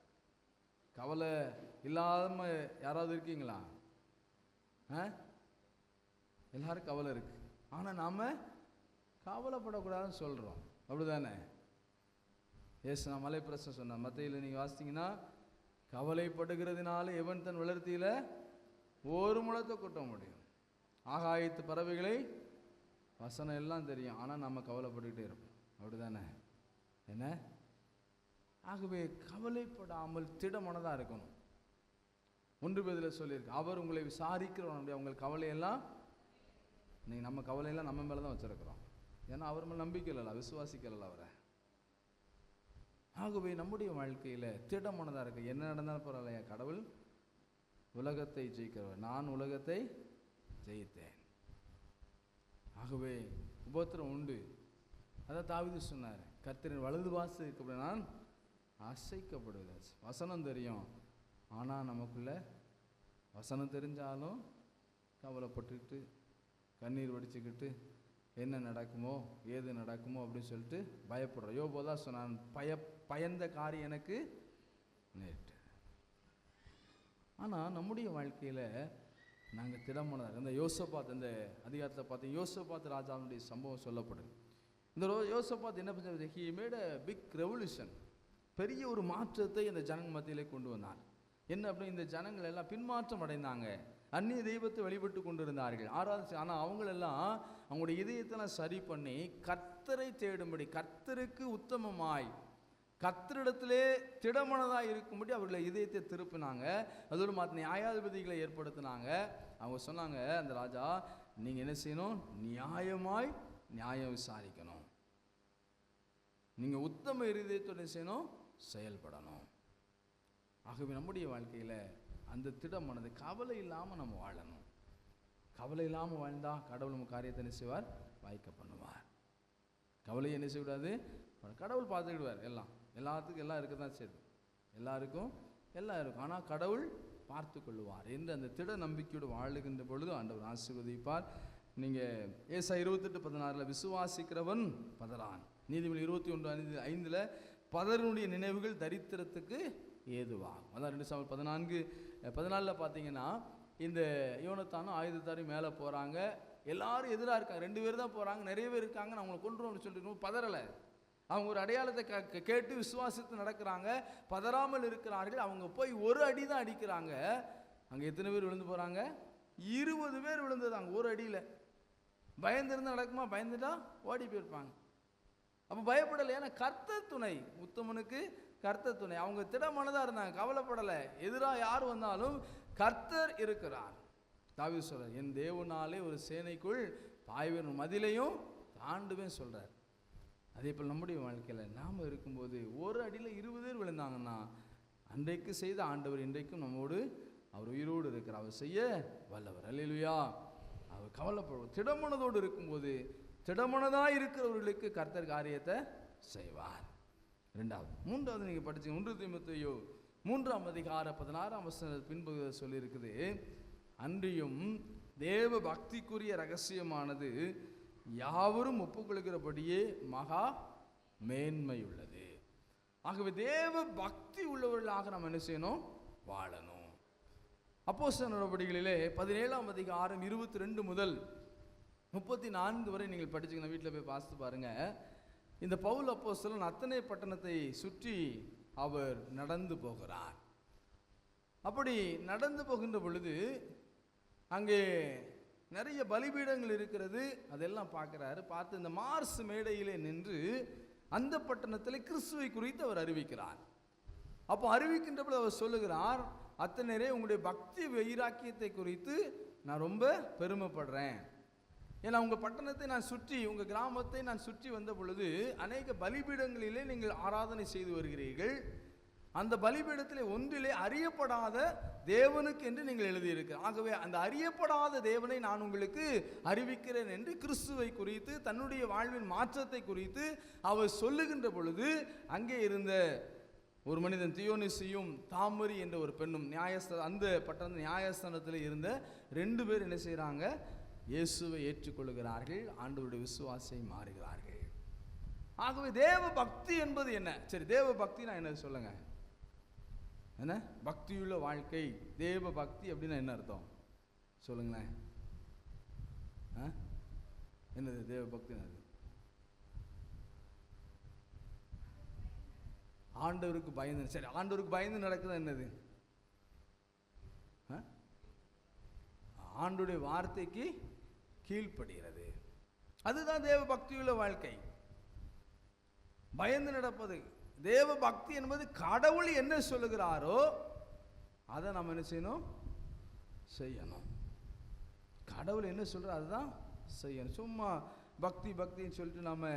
கவலை இல்லாம யாராவது இருக்கீங்களா? எல்லாரும் கவலை இருக்கு, ஆனா நாம கவலைப்படக்கூடாதுன்னு சொல்றோம், அப்படிதானே? ஏசு நான் மலை பிரசம் சொன்ன மத்தையில் நீங்க வாசித்தீங்கன்னா, கவலைப்படுகிறதுனால எவன் தன் வளர்த்தியில ஒரு முழத்தை கொட்ட முடியும். ஆகாயத்து பறவைகளை வசனம் எல்லாம் தெரியும், ஆனா நம்ம கவலைப்பட்டுக்கிட்டே இருப்போம், அப்படிதானே? என்ன? ஆகவே கவலைப்படாமல் திடமனதாக இருக்கணும். 1 பேதுருல சொல்லியிருக்கு, அவர் உங்களை விசாரிக்கிறவனுடைய உங்கள் கவலையெல்லாம், நீங்கள் நம்ம கவலையெல்லாம் நம்ம மேலே தான் வச்சிருக்கிறோம். ஏன்னா அவர் மேலே நம்பிக்கை இல்லைல்ல, விசுவாசிக்கல அவரை. ஆகவே நம்முடைய வாழ்க்கையில் திடமனதாக இருக்கு. என்ன நடந்தாலும் பரவாயில்லையா, கடவுள் உலகத்தை ஜெயிக்கிறவர், நான் உலகத்தை ஜெயித்தேன். ஆகவே உபத்திரம் உண்டு. அதான் தாவீது சொன்னார், கர்த்தரின் வலது வாசல் இருக்க நான் அசைக்கப்படுவது. வசனம் தெரியும், ஆனால் நமக்குள்ள வசனம் தெரிஞ்சாலும் கவலைப்பட்டுக்கிட்டு கண்ணீர் வடிச்சுக்கிட்டு என்ன நடக்குமோ ஏது நடக்குமோ அப்படின்னு சொல்லிட்டு பயப்படுறோம். யோபோதான் சொன்னான், பயந்த காரியம் எனக்கு நேற்று. ஆனால் நம்முடைய வாழ்க்கையில் நாங்கள் திடமனதாக, இந்த யோசபாத், இந்த அதிகாரத்தில் பார்த்து யோசபாத் ராஜாவுடைய சம்பவம் சொல்லப்படுது. இந்த யோசபாத் என்ன பண்ண, he made a big revolution, பெரிய ஒரு மாற்றத்தை இந்த ஜனங்கள் மத்தியிலே கொண்டு வந்தார். என்ன அப்படின்னு, இந்த ஜனங்கள் எல்லாம் பின்மாற்றம் அடைந்தாங்க, அந்நிய தெய்வத்தை வழிபட்டு கொண்டு இருந்தார்கள், ஆராதிச்சு. ஆனால் அவங்களெல்லாம் அவங்களுடைய இதயத்தெல்லாம் சரி பண்ணி கர்த்தரை தேடும்படி, கர்த்தருக்கு உத்தமமாய் கர்த்தரிடத்திலே திடமனதாக இருக்கும்படி அவர்களை இதயத்தை திருப்பினாங்க. அதோடு மாற்ற நியாயாதிபதிகளை ஏற்படுத்தினாங்க. அவங்க சொன்னாங்க, அந்த ராஜா, நீங்கள் என்ன செய்யணும்? நியாயமாய் நியாயம் விசாரிக்கணும், நீங்கள் உத்தம இருதயத்தோடு செய்யணும், செயல்படணும். ஆகவே நம்முடைய வாழ்க்கையில் அந்த திடமானது கவலை இல்லாமல் நம்ம வாழணும். கவலை இல்லாமல் வாழ்ந்தால் கடவுள் நம்ம காரியத்தை என்ன செய்வார்? வாய்க்க பண்ணுவார். கவலையை என்ன செய்யக்கூடாது? கடவுள் பார்த்துக்கிடுவார். எல்லாத்துக்கும் எல்லாம் இருக்க தான் செய்யுது, எல்லாருக்கும் எல்லாம் இருக்கும், ஆனால் கடவுள் பார்த்து கொள்ளுவார் என்று அந்த திட நம்பிக்கையோடு வாழுகின்ற பொழுது ஆண்டவர் ஆசீர்வதிப்பார். நீங்கள் ஏசாயா 28:16 விசுவாசிக்கிறவன் பதறான். நீதிமொழி 21:5 பதறனுடைய நினைவுகள் தரித்திரத்துக்கு ஏதுவாகும். அதான் 2 சாமுவேல் 14:14 பார்த்தீங்கன்னா, இந்த யோனத்தானும் ஆயுதத்தாரையும் மேலே போகிறாங்க, எல்லாரும் எதிராக இருக்காங்க, 2 பேர் தான் போகிறாங்க, நிறைய பேர் இருக்காங்க, நான் அவங்களை கொண்டுருவோம் அப்படின்னு சொல்லிட்டு பதறலை. அவங்க ஒரு அடையாளத்தை கேட்டு விசுவாசித்து நடக்கிறாங்க, பதறாமல் இருக்கிறார்கள். அவங்க போய் ஒரு அடி தான் அடிக்கிறாங்க, அங்கே எத்தனை பேர் விழுந்து போகிறாங்க? 20 பேர் விழுந்துதாங்க ஒரு அடியில். பயந்துருந்தா நடக்குமா? பயந்துட்டா ஓடி போயிருப்பாங்க. அப்போ பயப்படலை, ஏன்னா கர்த்தர் துணை, உத்தமனுக்கு கர்த்தர் துணை. அவங்க திடமனதாக இருந்தாங்க, கவலைப்படலை. எதிராக யார் வந்தாலும் கர்த்தர் இருக்கிறார். தாவீது சொல்றார், என் தேவனாலே ஒரு சேனைக்குள் பாய்வேன், மதிலையும் தாண்டுவேன் சொல்றார். அதே போல் நம்முடைய வாழ்க்கையில் நாம் இருக்கும்போது ஒரு அடியில் 20 பேர் விழுந்தாங்கன்னா, அன்றைக்கு செய்த ஆண்டவர் இன்றைக்கும் நம்மோடு, அவர் உயிரோடு இருக்கிறார், அவர் செய்ய வல்லவர். அல்லேலூயா. அவர் கவலைப்படுவார். திடமனதோடு இருக்கும்போது, திடமனதாக இருக்கிறவர்களுக்கு கர்த்தர் காரியத்தை செய்வார். மூன்றாவது நீங்கள் படிச்சு 1 தீமோத்தேயு 3:16 பின்பகுதியில் சொல்லியிருக்குது, அன்றியும் தேவ பக்திக்குரிய ரகசியமானது யாவரும் ஒப்புக்கொள்கிறபடியே மகா மேன்மையுள்ளது. ஆகவே தேவ பக்தி உள்ளவர்களாக நாம் என்ன செய்யணும்? வாழணும். அப்போஸ்தலர் நடவடிக்கைகளிலே 17 22 முதல் 34 வரை நீங்கள் படிச்சுக்கணும், வீட்டில் போய் பார்த்து பாருங்க. இந்த பவுல் அப்போஸ்தலன் அத்தனை பட்டணத்தை சுற்றி அவர் நடந்து போகிறார். அப்படி நடந்து போகின்ற பொழுது அங்கே நிறைய பலிபீடங்கள் இருக்கிறது, அதெல்லாம் பார்க்குறாரு. பார்த்து இந்த மார்ஸ் மேடையிலே நின்று அந்த பட்டணத்தில் கிறிஸ்துவை குறித்து அவர் அறிவிக்கிறார். அப்போ அறிவிக்கின்ற பொழுது அவர் சொல்லுகிறார், அத்தனையரே உங்களுடைய பக்தி வைராக்கியத்தை குறித்து நான் ரொம்ப பெருமைப்படுறேன். ஏன்னா உங்கள் பட்டணத்தை நான் சுற்றி, உங்கள் கிராமத்தை நான் சுற்றி வந்த பொழுது அநேக பலிபீடங்களிலே நீங்கள் ஆராதனை செய்து வருகிறீர்கள். அந்த பலிபீடத்திலே ஒன்றிலே அறியப்படாத தேவனுக்கு என்று நீங்கள் எழுதியிருக்கிறார். ஆகவே அந்த அறியப்படாத தேவனை நான் உங்களுக்கு அறிவிக்கிறேன் என்று கிறிஸ்துவை குறித்து, தன்னுடைய வாழ்வின் மாற்றத்தை குறித்து அவர் சொல்லுகின்ற பொழுது, அங்கே இருந்த ஒரு மனிதன் தியோனிசியும் தாமரி என்ற ஒரு பெண்ணும் அந்த பட்டண நியாயஸ்தானத்தில் இருந்த 2 பேர் என்ன செய்கிறாங்க? இயேசுவை ஏற்றுக்கொள்கிறார்கள், ஆண்டவருடைய விசுவாசை மாறுகிறார்கள். ஆகவே தேவ பக்தி என்பது என்ன? சரி, தேவ பக்தினா என்ன சொல்லுங்க? என்ன பக்தியுள்ள வாழ்க்கை, தேவ பக்தி அப்படின்னா என்ன அர்த்தம் சொல்லுங்களேன்? என்னது தேவ பக்தி? ஆண்டவருக்கு பயந்து. சரி, ஆண்டவருக்கு பயந்து நடக்குது என்னது? ஆண்டவருடைய வார்த்தைக்கு கீழ்ப்படுகிறது. அதுதான் தேவ பக்தியுள்ள வாழ்க்கை. பயந்து நடப்பது தேவ பக்தி என்பது கடவுள் என்ன சொல்லுகிறாரோ அதை நம்ம என்ன செய்யணும்? செய்யணும். கடவுள் என்ன சொல்ற அதுதான் செய்யணும். சும்மா பக்தி பக்தின்னு சொல்லிட்டு நம்ம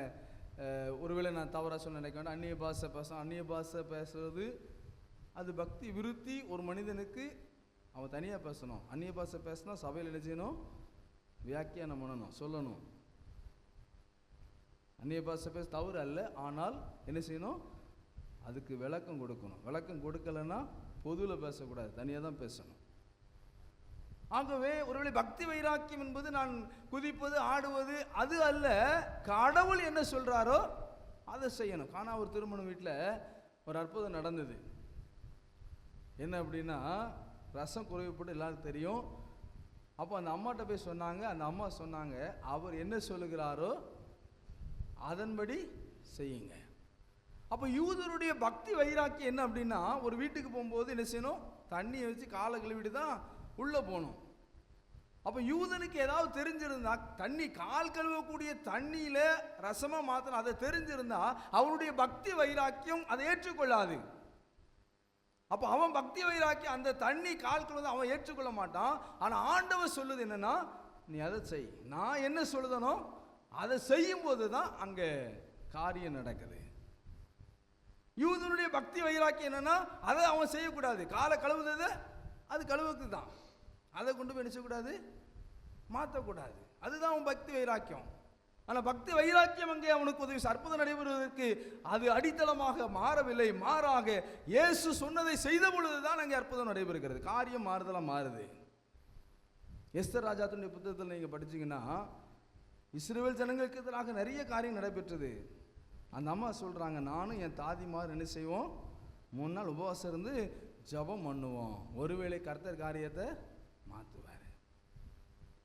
ஒருவேளை நான் தவறாக சொல்ல நினைக்க வேண்டாம். அந்நிய பாஷை பேசுறது அது பக்தி விருத்தி. ஒரு மனிதனுக்கு அவன் தனியாக பேசணும். அந்நிய பாஷை பேசினா சபையில் என்ன செய்யணும்? வியாக்கியானம் பண்ணணும், சொல்லணும். அந்நிய பாஷை பேச தவறு அல்ல, ஆனால் என்ன செய்யணும்? அதுக்கு விளக்கம் கொடுக்கணும். விளக்கம் கொடுக்கலன்னா பொதுவில் பேசக்கூடாது, தனியாக தான் பேசணும். ஆகவே ஒருவேளை பக்தி வைராக்கியம் என்பது நான் குதிப்பது ஆடுவது அது அல்ல. கடவுள் என்ன சொல்றாரோ அதை செய்யணும். காணா ஒரு திருமண வீட்டில் ஒரு அற்புதம் நடந்தது. என்ன அப்படின்னா, ரசம் குறைவுப்பட்டு எல்லாருக்கும் தெரியும். அப்போ அந்த அம்மாட்ட போய் சொன்னாங்க. அந்த அம்மா சொன்னாங்க, அவர் என்ன சொல்லுகிறாரோ அதன்படி செய்யுங்க. அப்போ யூதருடைய பக்தி வைராக்கியம் என்ன அப்படின்னா, ஒரு வீட்டுக்கு போகும்போது என்ன செய்யணும்? தண்ணியை வச்சு காலை கழுவிட்டு தான் உள்ளே போகணும். அப்போ யூதனுக்கு ஏதாவது தெரிஞ்சிருந்தா, தண்ணி கால் கழுவக்கூடிய தண்ணியில் ரசமாக மாற்றணும், அதை தெரிஞ்சிருந்தா அவனுடைய பக்தி வைராக்கியம் அதை ஏற்றுக்கொள்ளாது. அப்போ அவன் பக்தி வைராக்கியம் அந்த தண்ணி கால் கழுவது அவன் ஏற்றுக்கொள்ள மாட்டான். ஆனால் ஆண்டவர் சொல்லுது என்னன்னா, நீ அதை செய். நான் என்ன சொல்லுதனோ அதை செய்யும் போது தான் அங்கே காரியம் நடக்குது. யூதனுடைய பக்தி வைராக்கியம் என்னன்னா, அதை அவன் செய்யக்கூடாது. காலை கழுவுறது அது கழுவுக்கு தான், அதை கொண்டு போய் நினைச்சக்கூடாது, மாற்றக்கூடாது. அதுதான் அவன் பக்தி வைராக்கியம். ஆனால் பக்தி வைராக்கியம் அங்கே அவனுக்கு உதவி. அற்புதம் நடைபெறுவதற்கு அது அடித்தளமாக மாறவில்லை, மாறாக இயேசு சொன்னதை செய்த பொழுதுதான் அங்கே அற்புதம் நடைபெறுகிறது. காரியம் மாறுதலாக மாறுது. எஸ்தர் ராஜாத்தினுடைய புத்தகத்தில் நீங்கள் படிச்சீங்கன்னா, இஸ்ரவேல் ஜனங்களுக்கு எதிராக நிறைய காரியம் நடைபெற்றது. அந்த அம்மா சொல்கிறாங்க, நானும் என் தாதிமார் என்ன செய்வோம்? 3 நாள் உபவாசம் இருந்து ஜெபம் பண்ணுவோம், ஒருவேளை கர்த்தர் காரியத்தை மாற்றுவார்.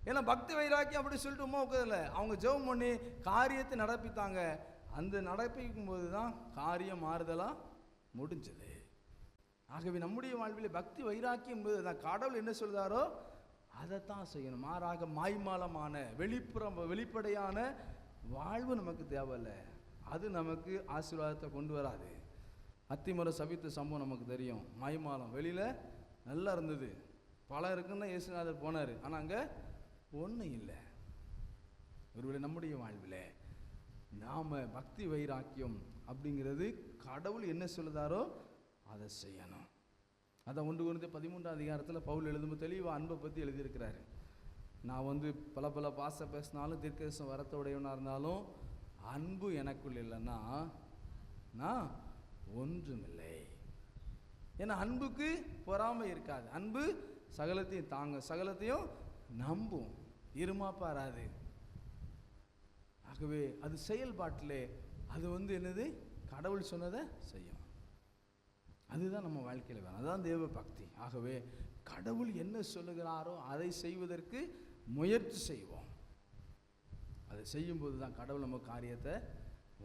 ஏன்னா பக்தி வைராக்கியம் அப்படி சொல்லிட்டு உமா உட்காதில்ல, அவங்க ஜெபம் பண்ணி காரியத்தை நடப்பித்தாங்க. அந்த நடப்பிக்கும் போது தான் காரியம் மாறுதலாக முடிஞ்சது. ஆகவே நம்முடைய வாழ்வில் பக்தி வைராக்கியம் என்பது தான் கடவுள் என்ன சொல்கிறாரோ அதைத்தான் செய்யணும். மாறாக மாய்மாலமான வெளிப்படையான வாழ்வு நமக்கு தேவையில்லை. அது நமக்கு ஆசீர்வாதத்தை கொண்டு வராது. அத்திமர சபித்த சம்பவம் நமக்கு தெரியும். மாய்மாலம் வெளியில் நல்லா இருந்தது, பழம் இருக்குன்னு இயேசுநாதர் போனார், ஆனால் அங்கே ஒன்றும் இல்லை. ஒருவேளை நம்முடைய வாழ்வில் நாம் பக்தி வைராக்கியம் அப்படிங்கிறது கடவுள் என்ன சொல்லுதாரோ அதை செய்யணும். அதான் 1 Corinthians 13 அதிகாரத்தில் பவுல் எழுதும்போது தெளிவாக அன்பை பற்றி எழுதியிருக்கிறாரு. நான் பல பாச பேசினாலும் தீர்க்கதரிசன வரத்தோடையவனாக இருந்தாலும் அன்பு எனக்குள் இல்லைன்னா நான் ஒன்றுமில்லை. ஏன்னா அன்புக்கு பொறாமை இருக்காது. அன்பு சகலத்தையும் தாங்க, சகலத்தையும் நம்பும், இருமாப்பாராது. ஆகவே அது செயல்பாட்டிலே அது என்னது? கடவுள் சொன்னதை செய்யும். அதுதான் நம்ம வாழ்க்கையில் வேணும். அதுதான் தேவ பக்தி. ஆகவே கடவுள் என்ன சொல்லுகிறாரோ அதை செய்வதற்கு முயற்சி செய்வோம். அதை செய்யும்போது தான் கடவுள் நம்ம காரியத்தை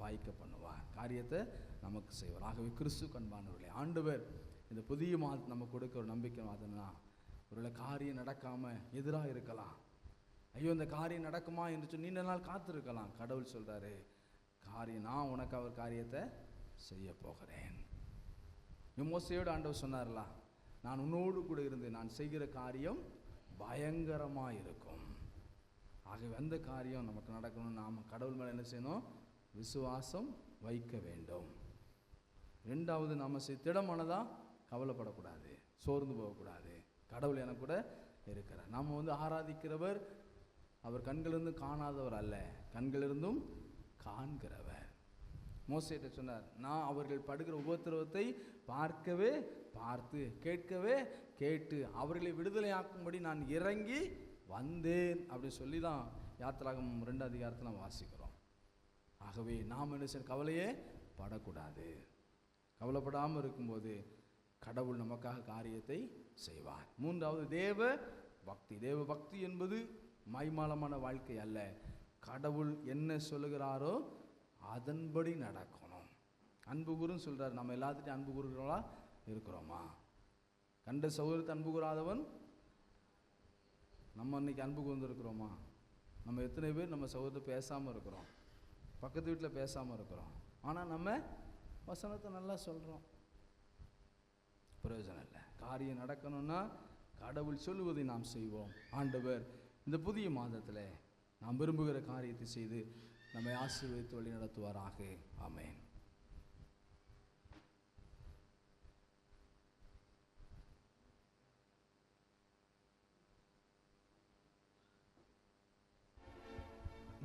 வாய்க்க பண்ணுவார், காரியத்தை நமக்கு செய்வார். ஆகவே கிறிஸ்து கண்பானவர்களே, ஆண்டவர் இந்த புதிய மாதம் நம்ம கொடுக்க ஒரு நம்பிக்கை மாதம்னா, ஒருவேளை காரியம் நடக்காமல் எதிராக இருக்கலாம். ஐயோ இந்த காரியம் நடக்குமா என்று சொல்லி நீண்ட நாள் காத்திருக்கலாம். கடவுள் சொல்கிறாரு, காரியம் நான் உனக்கு அவர் காரியத்தை செய்ய போகிறேன். மோசேயோடு ஆண்டவர் சொன்னார்ல, நான் உன்னோடு கூட இருந்து நான் செய்கிற காரியம் பயங்கரமாக இருக்கும். ஆகவே அந்த காரியம் நமக்கு நடக்கணும். நாம் கடவுள் மேலே என்ன செய்யணும்? விசுவாசம் வைக்க வேண்டும். 2வது நாம் திடமானதாக கவலைப்படக்கூடாது, சோர்ந்து போகக்கூடாது. கடவுள் எனக்கு கூட இருக்கிறார். நாம் ஆராதிக்கிறவர் அவர் கண்களிலிருந்து காணாதவர் அல்ல, கண்களிலிருந்தும் காண்கிறவர். மோசேட்ட சொன்னார், நான் அவர்கள் படுகிற உபத்திரவத்தை பார்க்கவே பார்த்து, கேட்கவே கேட்டு, அவர்களை விடுதலையாக்கும்படி நான் இறங்கி வந்தேன் அப்படின்னு சொல்லி தான் யாத்திராகமம் 2 அதிகாரத்தில் நாம் வாசிக்கிறோம். ஆகவே நாம் என்ன செய்ய, கவலையே படக்கூடாது. கவலைப்படாமல் இருக்கும்போது கடவுள் நமக்காக காரியத்தை செய்வார். 3வது தேவ பக்தி. தேவ பக்தி என்பது மைமாலமான வாழ்க்கை அல்ல. கடவுள் என்ன சொல்லுகிறாரோ அதன்படி நடக்கணும். அன்பு கூறுன்னு சொல்றாரு. நம்ம எல்லாத்துட்டையும் அன்பு கூறுகிறவங்களா இருக்கிறோமா? கண்ட சௌகரியத்தை அன்பு கூறாதவன். நம்ம இன்னைக்கு அன்பு கூர்ந்துருக்கிறோமா? நம்ம எத்தனை பேர் நம்ம சௌகரியத்தை பேசாமல் இருக்கிறோம், பக்கத்து வீட்டில் பேசாமல் இருக்கிறோம். ஆனால் நம்ம வசனத்தை நல்லா சொல்கிறோம், பிரயோஜனம் இல்லை. காரியம் நடக்கணும்னா கடவுள் சொல்லுவதை நாம் செய்வோம். ஆண்டவர் இந்த புதிய மாதத்தில் நாம் விரும்புகிற காரியத்தை செய்து நம்மை ஆசீர்வதித்து வழி நடத்துவாராக. ஆமென்.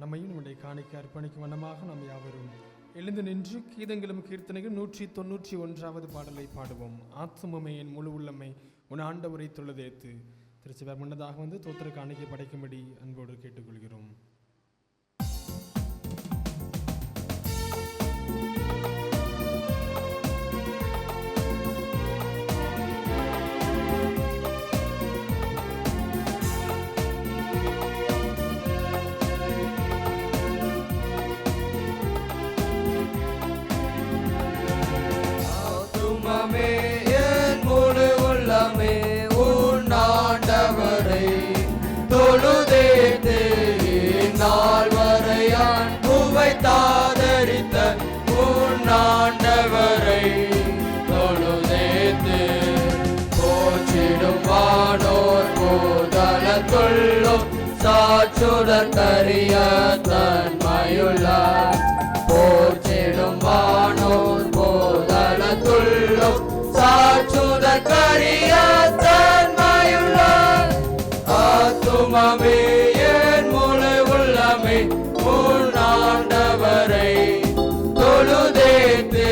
நம்மையும் நம்முடைய காணிக்க அர்ப்பணிக்கும் வண்ணமாக நாம் யாவரும் எழுந்து நின்று கீதங்களும் கீர்த்தனைகளும் 191வது பாடலை பாடுவோம். ஆத்துமமே என் முழு உள்ளமை உன் ஆண்டவரை தொழுதேத்து. திருச்சிவர் முன்னதாக வந்து தோத்திர காணிக்கை படைக்கும்படி அன்போடு கேட்டுக்கொள்கிறோம். என் முழு உள்ளமே உன் ஆண்டவரை தொழுதேத்து. நாள் வரை அன்புவை தாதரித்த உன் ஆண்டவரை தொழுதேத்து. போற்றிடும் வானோர் போதலத்துள்ளும் சாற்றுதற் கரிய தன்மையுள்ளார். போற்றிடும் வானோர் போதலத்துள்ளும் சாற்றுதற் கரிய தன்மையுள்ளார். ஆத்துமமே என் முழு உள்ளமே உன் ஆண்டவரை தொழுதேத்து.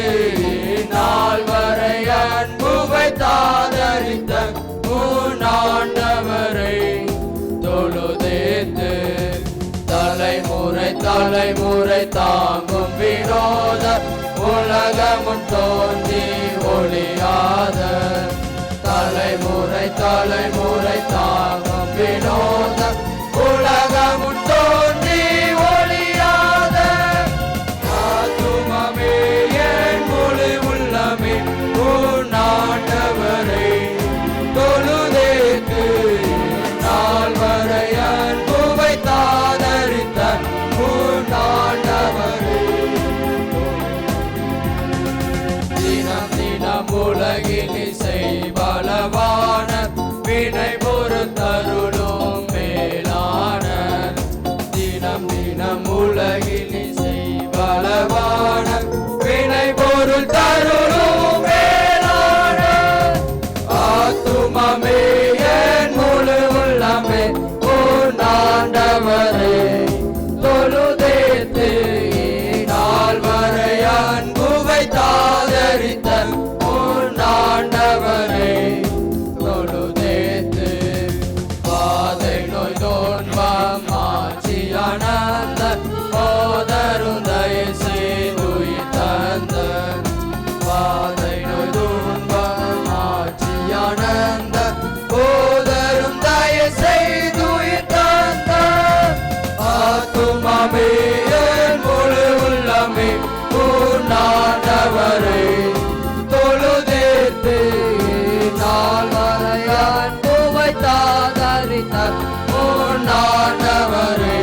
நாள் வரை அன்புவை தாதரித்த உன் ஆண்டவரை தொழுதேத்து. தலைமுறை தலைமுறை தாங்கும் விரோத உலகமுன் தோன்றி ஒளியாத. தலைமுறை தலைமுறை தாங்கும் விரோத உலகமுன் தோன்றி ஒளியாத. ஆத்துமமே என் முழு உள்ளமே உன் ஆண்டவரை தொழுதேத்து. நாள் வரை அன்புவை தாதரித்த உன் ஆண்டவரை தினம் தினம் உலகில் இசை பலவான வினை பொறுத்தருளும் மேலான. தினம் தினம் உலகில் இசை பலவான வினை பொருள் தருளும் மேலான. ஆத்துமமே என் முழு உள்ளமே உன் ஆண்டவரை தொழுதேத்து. நாள் வரை அன்புவை தாதரித்த உன் ஆண்டவரை தொழுதேத்து. பாதை நோய் தோன்றும் ஆட்சி ஆனந்த போதருந்தைய செய்துயிர் தந்த. பாதை நோய் தோன்றும் ஆட்சி ஆனந்த போதரும் தய செய்துயிர் தந்த. ஆத்துமமே என் முழு உள்ளமே உன் ஆண்டவரை தொழுதேத்து. நாள் வரை அன்புவை தாதரித்த உன் ஆண்டவரை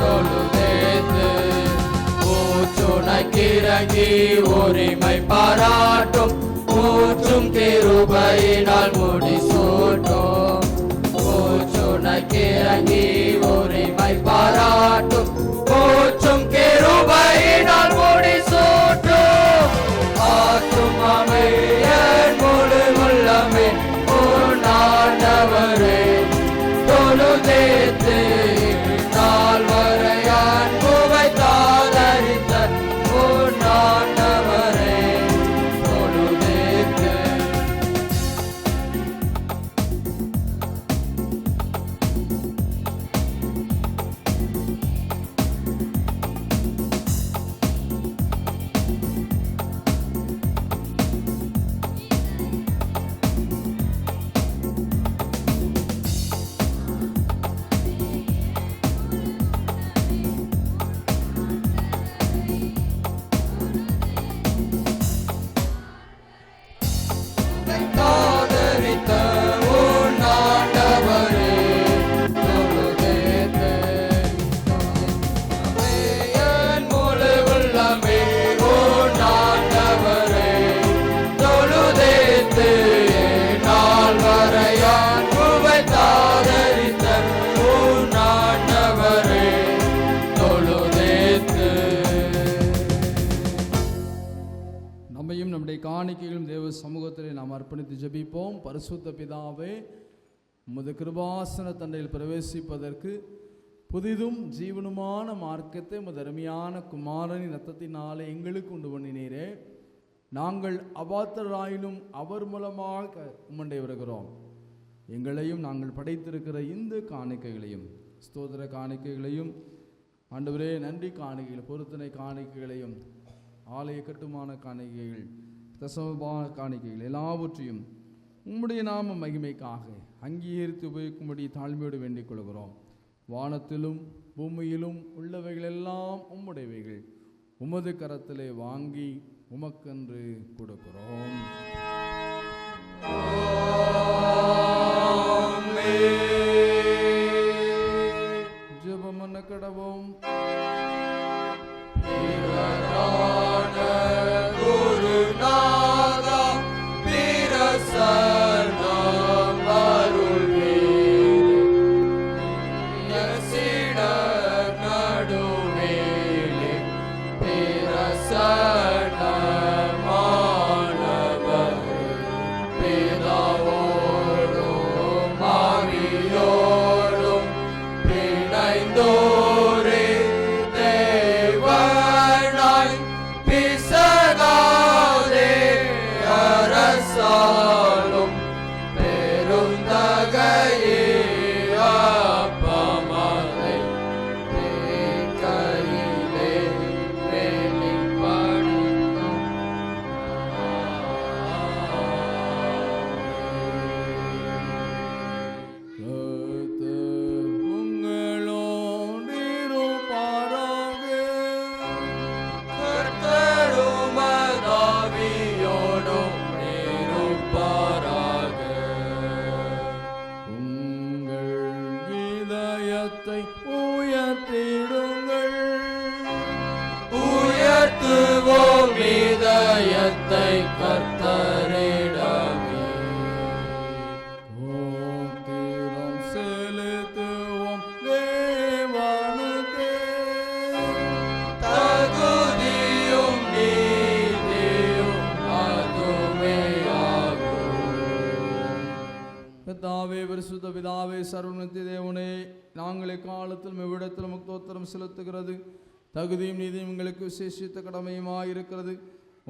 தொழுதேத்து. ஊற்றுனக்கிறங்கி உரிமை பாராட்டும் ஊற்றும் கிருபையினால் முடிசூட்டும். ஊற்றுனக்கிறங்கி உரிமை பாராட்டும் ஊற்றும் கிருபையினால் முடிசூட்டும். ஆத்துமமே என் முழு உள்ளமே உன் ஆண்டவரை தொழுதேத்து. நாள் வரை அன்புவை தாதரித்த உன் நம்மையும் நம்முடைய காணிக்கைகளும் தேவ சமூகத்திலே நாம் அர்ப்பணித்து ஜெபிப்போம். பரிசுத்த பிதாவே, உமது கிருபாசன தண்டையில் பிரவேசிப்பதற்கு புதிதும் ஜீவனுமான மார்க்கத்தை உமது அருமையான குமாரனின் இரத்தத்தினாலே எங்களுக்கு உண்டு பண்ணினீரே. நாங்கள் அபாத்திரராயினும் அவர் மூலமாக உம்மண்டை வருகிறோம். எங்களையும் நாங்கள் படைத்திருக்கிற இந்த காணிக்கைகளையும், ஸ்தோத்திர காணிக்கைகளையும், ஆண்டவரே நன்றி காணிக்கைகள், பொருத்தனை காணிக்கைகளையும், ஆலய கட்டுமான காணிக்கைகள், தசமபான காணிக்கைகள் எல்லாவற்றையும் உம்முடைய நாம மகிமைக்காக அங்கீகரித்து உபயோகிக்கும்படி தாழ்மையோடு வேண்டிக் கொள்கிறோம். வானத்திலும் பூமியிலும் உள்ளவைகள் எல்லாம் உம்முடையவைகள். உமது கரத்திலே வாங்கி உமக்கென்று கொடுக்கிறோம். ஜெபம் பண்ண கடவோம். பரிசுத்த பிதாவே, சர்வநித்திய தேவனே, நாங்கள் எக்காலத்திலும் எவ்விடத்திலும் முக்தோத்தரம் செலுத்துகிறது தகுதியும் நீதியும் எங்களுக்கு விசேஷித்த கடமையுமாயிருக்கிறது.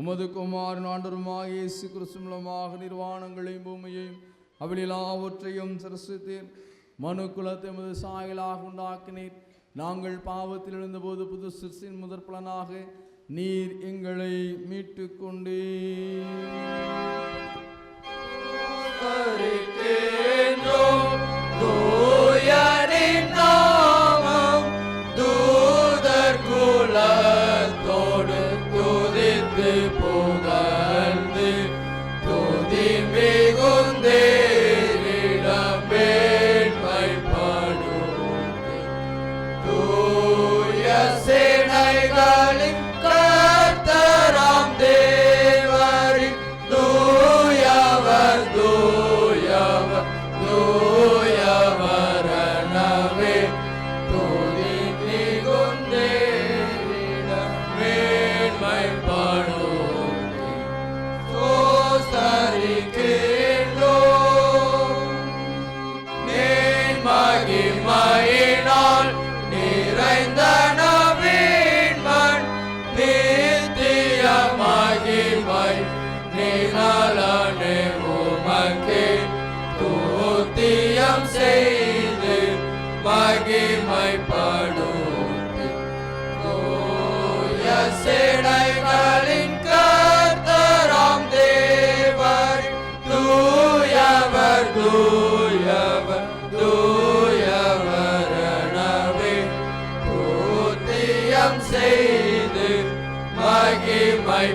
உமது குமாரன் ஆண்டவருமாகிய இயேசு கிறிஸ்து மூலமாக நிர்வாணங்களையும் பூமியையும் அவளிலாவற்றையும் சிருஷ்டித்தீர். மனு குலத்தை உமது சாயலாக உண்டாக்கினீர். நாங்கள் பாவத்தில் எழுந்தபோது புது சிருஷ்டியின் முதற் பலனாக நீர் எங்களை மீட்டு கொண்டீர். சேனைகளின் கர்த்தராம் தேவர், தூயவர் தூயவர் தூயவர் எனவே தூத்தியம் செய்து மகிமைப்படுத்தி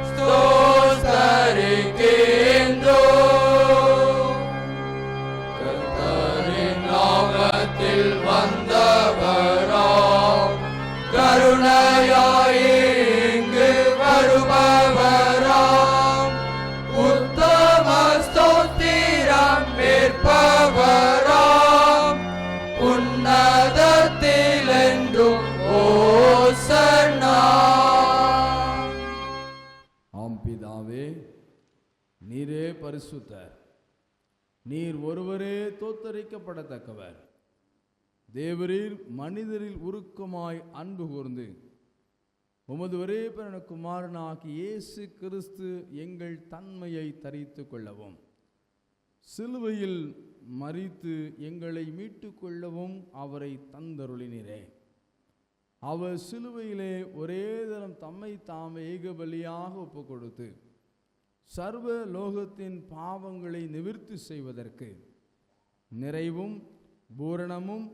ஸ்தோத்தரிக்கின்றோம். கர்த்தரின் நாமத்தில் வந்தவராம், கருணையாய் இங்கு வருபவராம், உத்தம ஸ்தோத்திரம் ஏற்பவராம், உன்னதத்தில் என்றும் ஓசன்னா. நீரே பரிசுத்தர், நீர் ஒருவரே தோத்தரிக்கப்படத்தக்கவர். தேவரீர் மனிதரில் உருக்கமாய் அன்பு கூர்ந்து உமது ஒரே பிறந்த குமாரனாகி இயேசு கிறிஸ்து எங்கள் தன்மையை தரித்து கொள்ளவும், சிலுவையில் மரித்து எங்களை மீட்டு கொள்ளவும் அவரை தந்தருளினீரே. அவர் சிலுவையிலே ஒரே தரம் தம்மை தாமே ஏக பலியாக ஒப்பு கொடுத்து சர்வ லோகத்தின் பாவங்களை நிவிர்த்தி செய்வதற்கு நிறைவும் பூரணமும்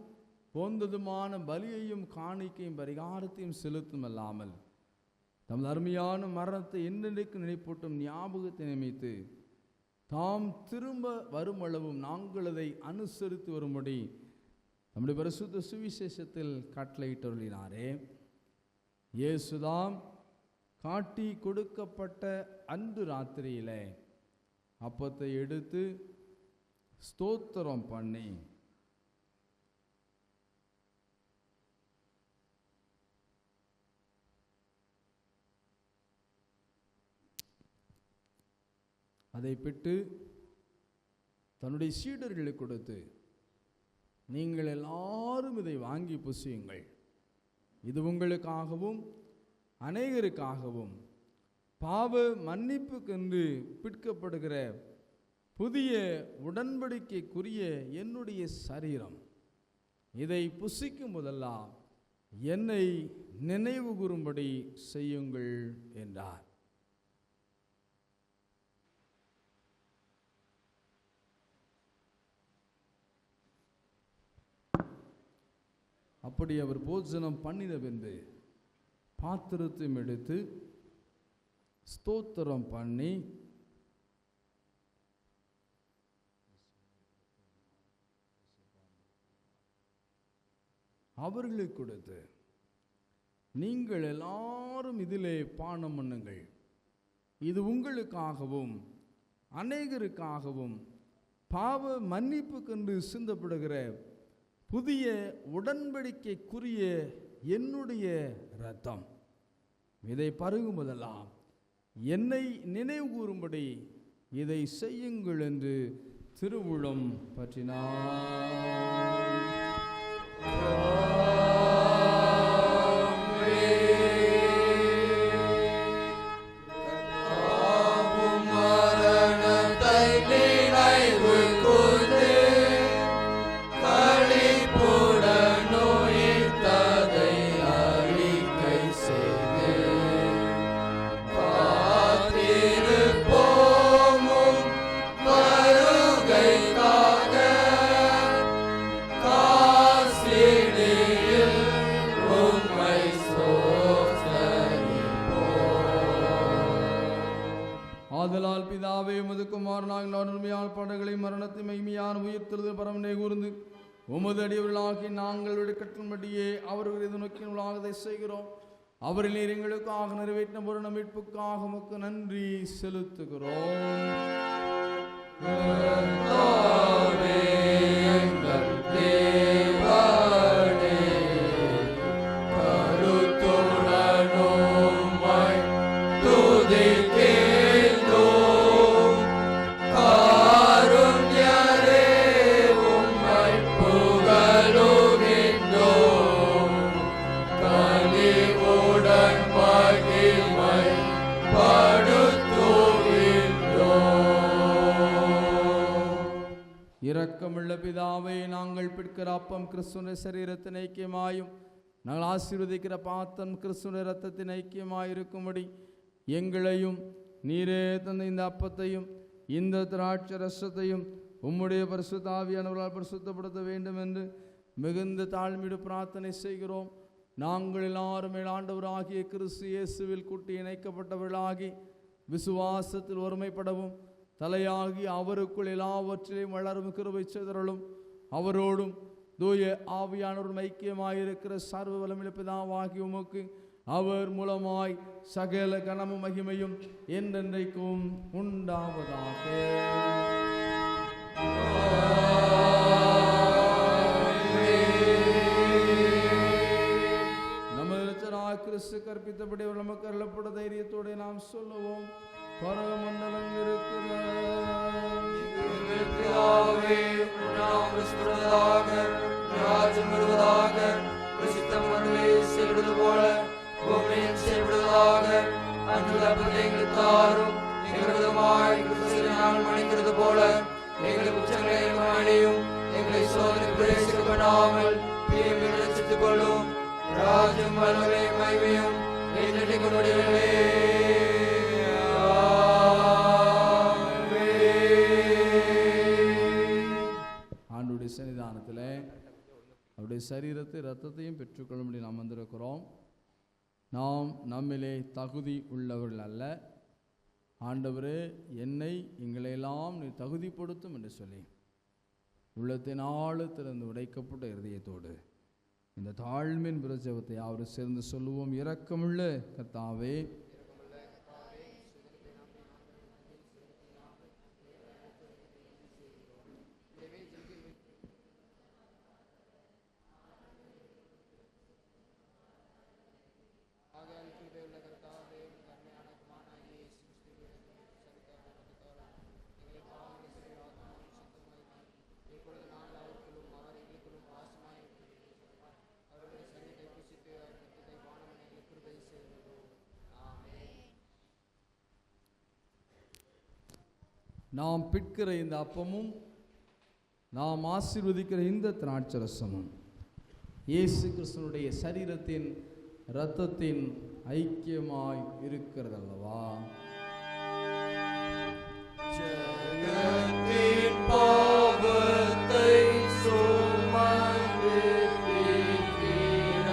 போந்ததுமான பலியையும் காணிக்கையும் பரிகாரத்தையும் செலுத்துமல்லாமல் தமது அருமையான மரணத்தை என்றென்றைக்கு நினைப்பூட்டும் ஞாபகத்தை நியமித்து தாம் திரும்ப வருமளவும் நாங்கள் அதை அனுசரித்து வரும்படி நம்முடைய பரிசுத்த சுவிசேஷத்தில் கட்டளையிட்டருளினாரே. இயேசுதாம் காட்டி கொடுக்கப்பட்ட அன்று ராத்திரியிலே அப்பத்தை எடுத்து ஸ்தோத்திரம் பண்ணி அதை பிட்டு தன்னுடைய சீடர்களுக்கு கொடுத்து, நீங்கள் எல்லாரும் இதை வாங்கி புசியுங்கள், இது உங்களுக்காகவும் அநேகருக்காகவும் பாவ மன்னிப்புக்கென்று பிற்கப்படுகிற புதிய உடன்படிக்கைக்குரிய என்னுடைய சரீரம், இதை புசிக்கும் போதெல்லாம் என்னை நினைவு கூறும்படி செய்யுங்கள் என்றார். அப்படி அவர் போஜனம் பண்ணினவென்று பாத்திரத்தையும் எடுத்து ஸ்தோத்திரம் பண்ணி அவர்களுக்கு கொடுத்து, நீங்கள் எல்லாரும் இதிலே பானம் பண்ணுங்கள், இது உங்களுக்காகவும் அநேகருக்காகவும் பாவ மன்னிப்புக்கென்று சிந்தப்படுகிற புதிய உடன்படிக்கைக்குரிய என்னுடைய இரத்தம், இதை பருகும்போதெல்லாம் என்னை நினைவு கூறும்படி இதை செய்யுங்கள் என்று திருவுளம் பற்றினார். ஆதலால் பிதாவே, உமது குமாரனாகிய நன்மையான பாடங்களை மரணத்தை மகிமையான உயிர்த்தெழுதல் பரமனை கூர்ந்து உமது அடியவர்களாகி நாங்கள் கட்டும்படியே அவர்கள் இது நோக்கியவர்களாக செய்கிறோம். அவரில் நீர் எங்களுக்காக நிறைவேற்றின பூரண மீட்புக்காக உமக்கு நன்றி செலுத்துகிறோம். இரக்கமுள்ள பிதாவே, நாங்கள் பிற்கிற அப்பம் கிறிஸ்துவின் சரீரத்தின் ஐக்கியமாயும் நாங்கள் ஆசீர்வதிக்கிற பாத்திரம் கிறிஸ்துவின் இரத்தத்தின் ஐக்கியமாயிருக்கும்படி எங்களையும் நீரே தந்த இந்த அப்பத்தையும் இந்த திராட்சை ரசத்தையும் உம்முடைய பரிசுத்த ஆவியானவர்களால் பரிசுத்தப்படுத்த வேண்டும் என்று மிகுந்த தாழ்மையோடு பிரார்த்தனை செய்கிறோம். நாங்கள் எல்லாரும் ஆண்டவராகிய கிறிஸ்து இயேசுவில் கூட்டி இணைக்கப்பட்டவர்களாகி விசுவாசத்தில் ஒருமைப்படவும் தலையாகி அவருக்குள் எல்லாவற்றிலையும் வளரும் கிருபை செய்தருளும். அவரோடும் தூய ஆவியானவரும் ஐக்கியமாயிருக்கிற சர்வ வல்லமையுள்ள பிதாவாகிய உமக்கு அவர் மூலமாய் சகல கனமும் மகிமையும் என்றென்றைக்கும் உண்டாவதாக. நமது இரட்சகராகிய கிறிஸ்து கற்பித்தபடி நமக்கு அருளப்பட்ட தைரியத்தோடு நாம் சொல்லுவோம். பரமண்டலம் இருக்கிற எங்கள் பிதாவே, உம் நாமம் பரிசுத்தப்படுவதாக, உம் ராஜ்யம் வருவதாக, உம் சித்தம் மண்ணிலே செய்வது போல பூமியில் செய்வதாக. அன்றுள்ள அப்பத்தை எங்களுக்கு தாரும். எங்கள் விதமாய் நாங்கள் மன்னிக்கிறது போல எங்கள் குற்றங்களை மன்னியும். எங்களை சோதனை பிரவேசிக்க பண்ணாமல் தீமை ரட்சித்துக் கொள்ளும். ராஜ்யம் வல்லமை மகிமையும் என்றென்றைக்கும் உடையவரே. ஆண்டுடைய சன்னிதானத்தில் அவருடைய சரீரத்தை இரத்தத்தையும் பெற்றுக்கொள்ளும்படி நாம் வந்திருக்கிறோம். நாம் நம்மிலே தகுதி உள்ளவர்கள் அல்ல. ஆண்டவரே, என்னை எங்களையெல்லாம் நீ தகுதிப்படுத்தும் என்று சொல்லி உள்ளத்தின் ஆழத்திலிருந்து உடைக்கப்பட்ட இருதயத்தோடு இந்த தாழ்மையின் பிரஜபத்தை அவர் சேர்ந்து சொல்லுவோம். இரக்கமுள்ள கர்த்தாவே, நாம் பிற்கிற இந்த அப்பமும் நாம் ஆசீர்வதிக்கிற இந்த திராட்சரசமும் இயேசு கிறிஸ்துனுடைய சரீரத்தின் இரத்தத்தின் ஐக்கியமாய் இருக்கிறதல்லவா? ஜகத்தின் பாவத்தை சுமந்து தீர்க்கிற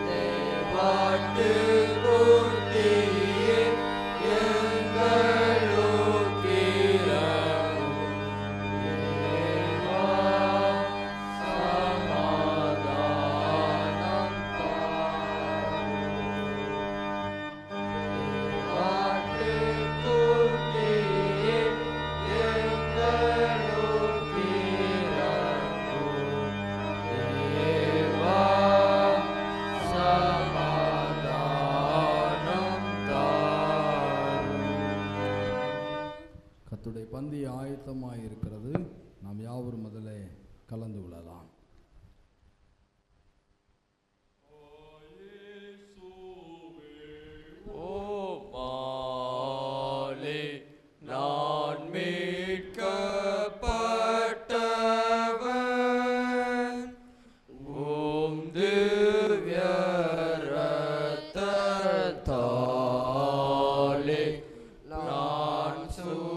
தேவாட்டு மூர்த்தியே பந்தி ஆயத்தமாய் இருக்கிறது. நாம் யாவரும் முதலே கலந்து கொள்ளலாம். நான் மீட்கப்பட்டவன் ஓம் திவ்ய இரத்தத்தாலே நான் சுத்தமானவன்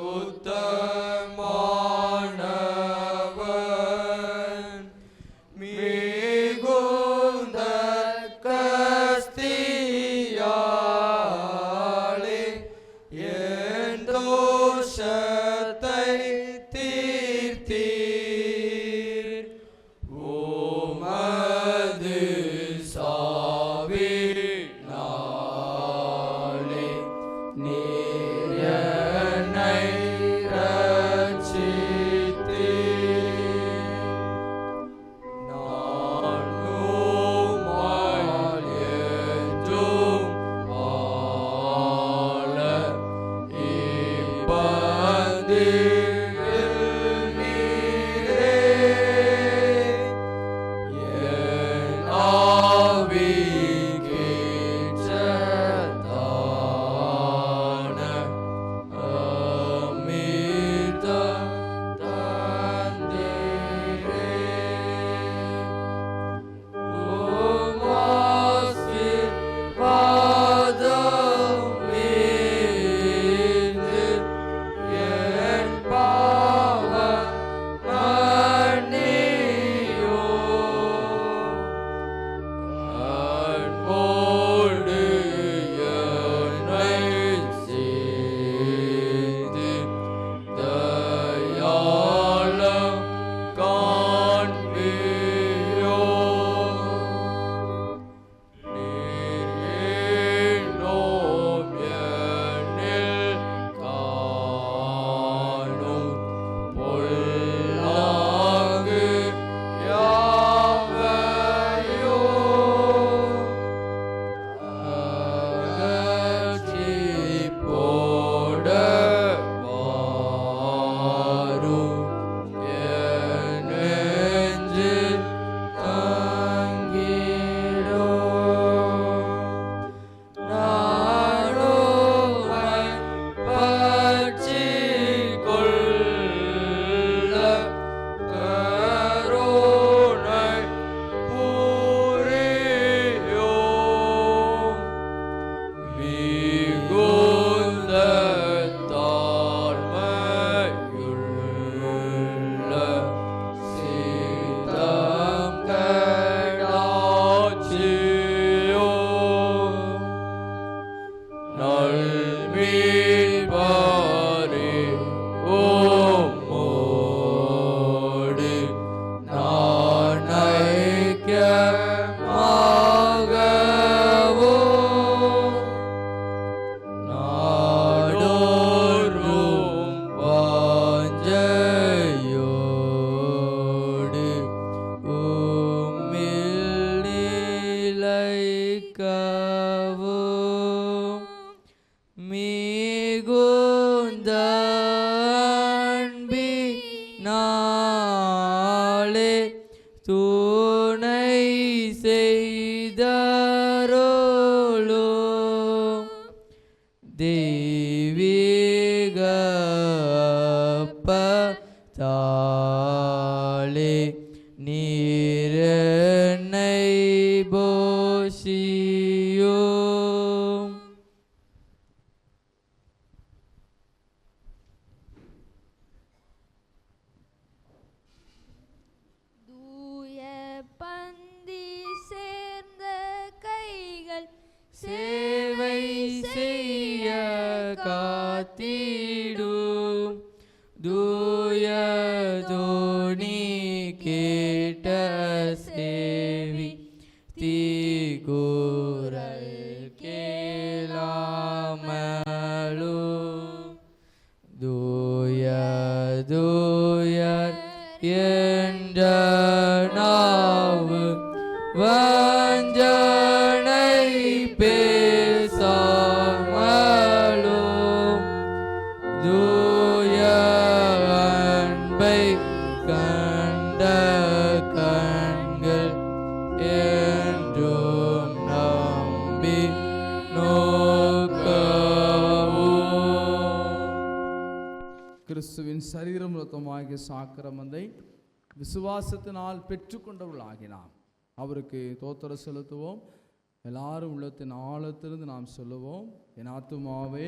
மிகுந்த அன்பினாலே துணை செய்தருளும் தெய்வீக தாளே நீர் என்னை போஷியும். தூய பந்தி சேர்ந்த கைகள் சேவை செய்ய காத்திடும் தூய தோணி கேட்ட சேவி தீகுரல் கேளாமலும் தூய தூயர் என்ற நாவு வஞ்சனை பேசாமலும் தூய அன்பை கண்ட கண்கள் என்றும் நம்பி நோக்கவும். கிறிஸ்துவின் சரீரம் ரத்தமாகிய சாக்கிரமந்தை விசுவாசத்தினால் பெற்றுக்கொண்டவர்களாகினாம். அவருக்கு தோத்திர செலுத்துவோம். எல்லாரும் உள்ளத்தின் ஆழத்திலிருந்து நாம் சொல்லுவோம். என் ஆத்துமாவே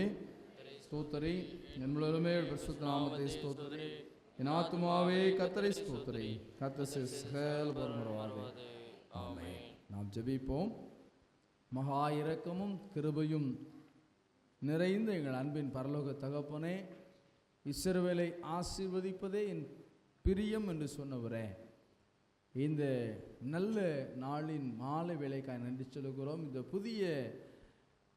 ஸ்தோத்திரி, என் முழுமே பரிசுத்த நாமத்தை ஸ்தோத்திரி. என் ஆத்துமாவே கர்த்தரை ஸ்தோத்திரி, கர்த்தர் செயல்படுவார்கள். ஆமென். நாம் ஜெபிப்போம். மகா இரக்கமும் கிருபையும் நிறைந்த எங்கள் அன்பின் பரலோக தகப்பனே, இஸ்ரவேலை ஆசீர்வதிப்பதே என் பிரியம் என்று சொன்னவரே, இந்த நல்ல நாளின் மாலை வேளைக்காய் நன்றி சொல்லுகிறோம். இந்த புதிய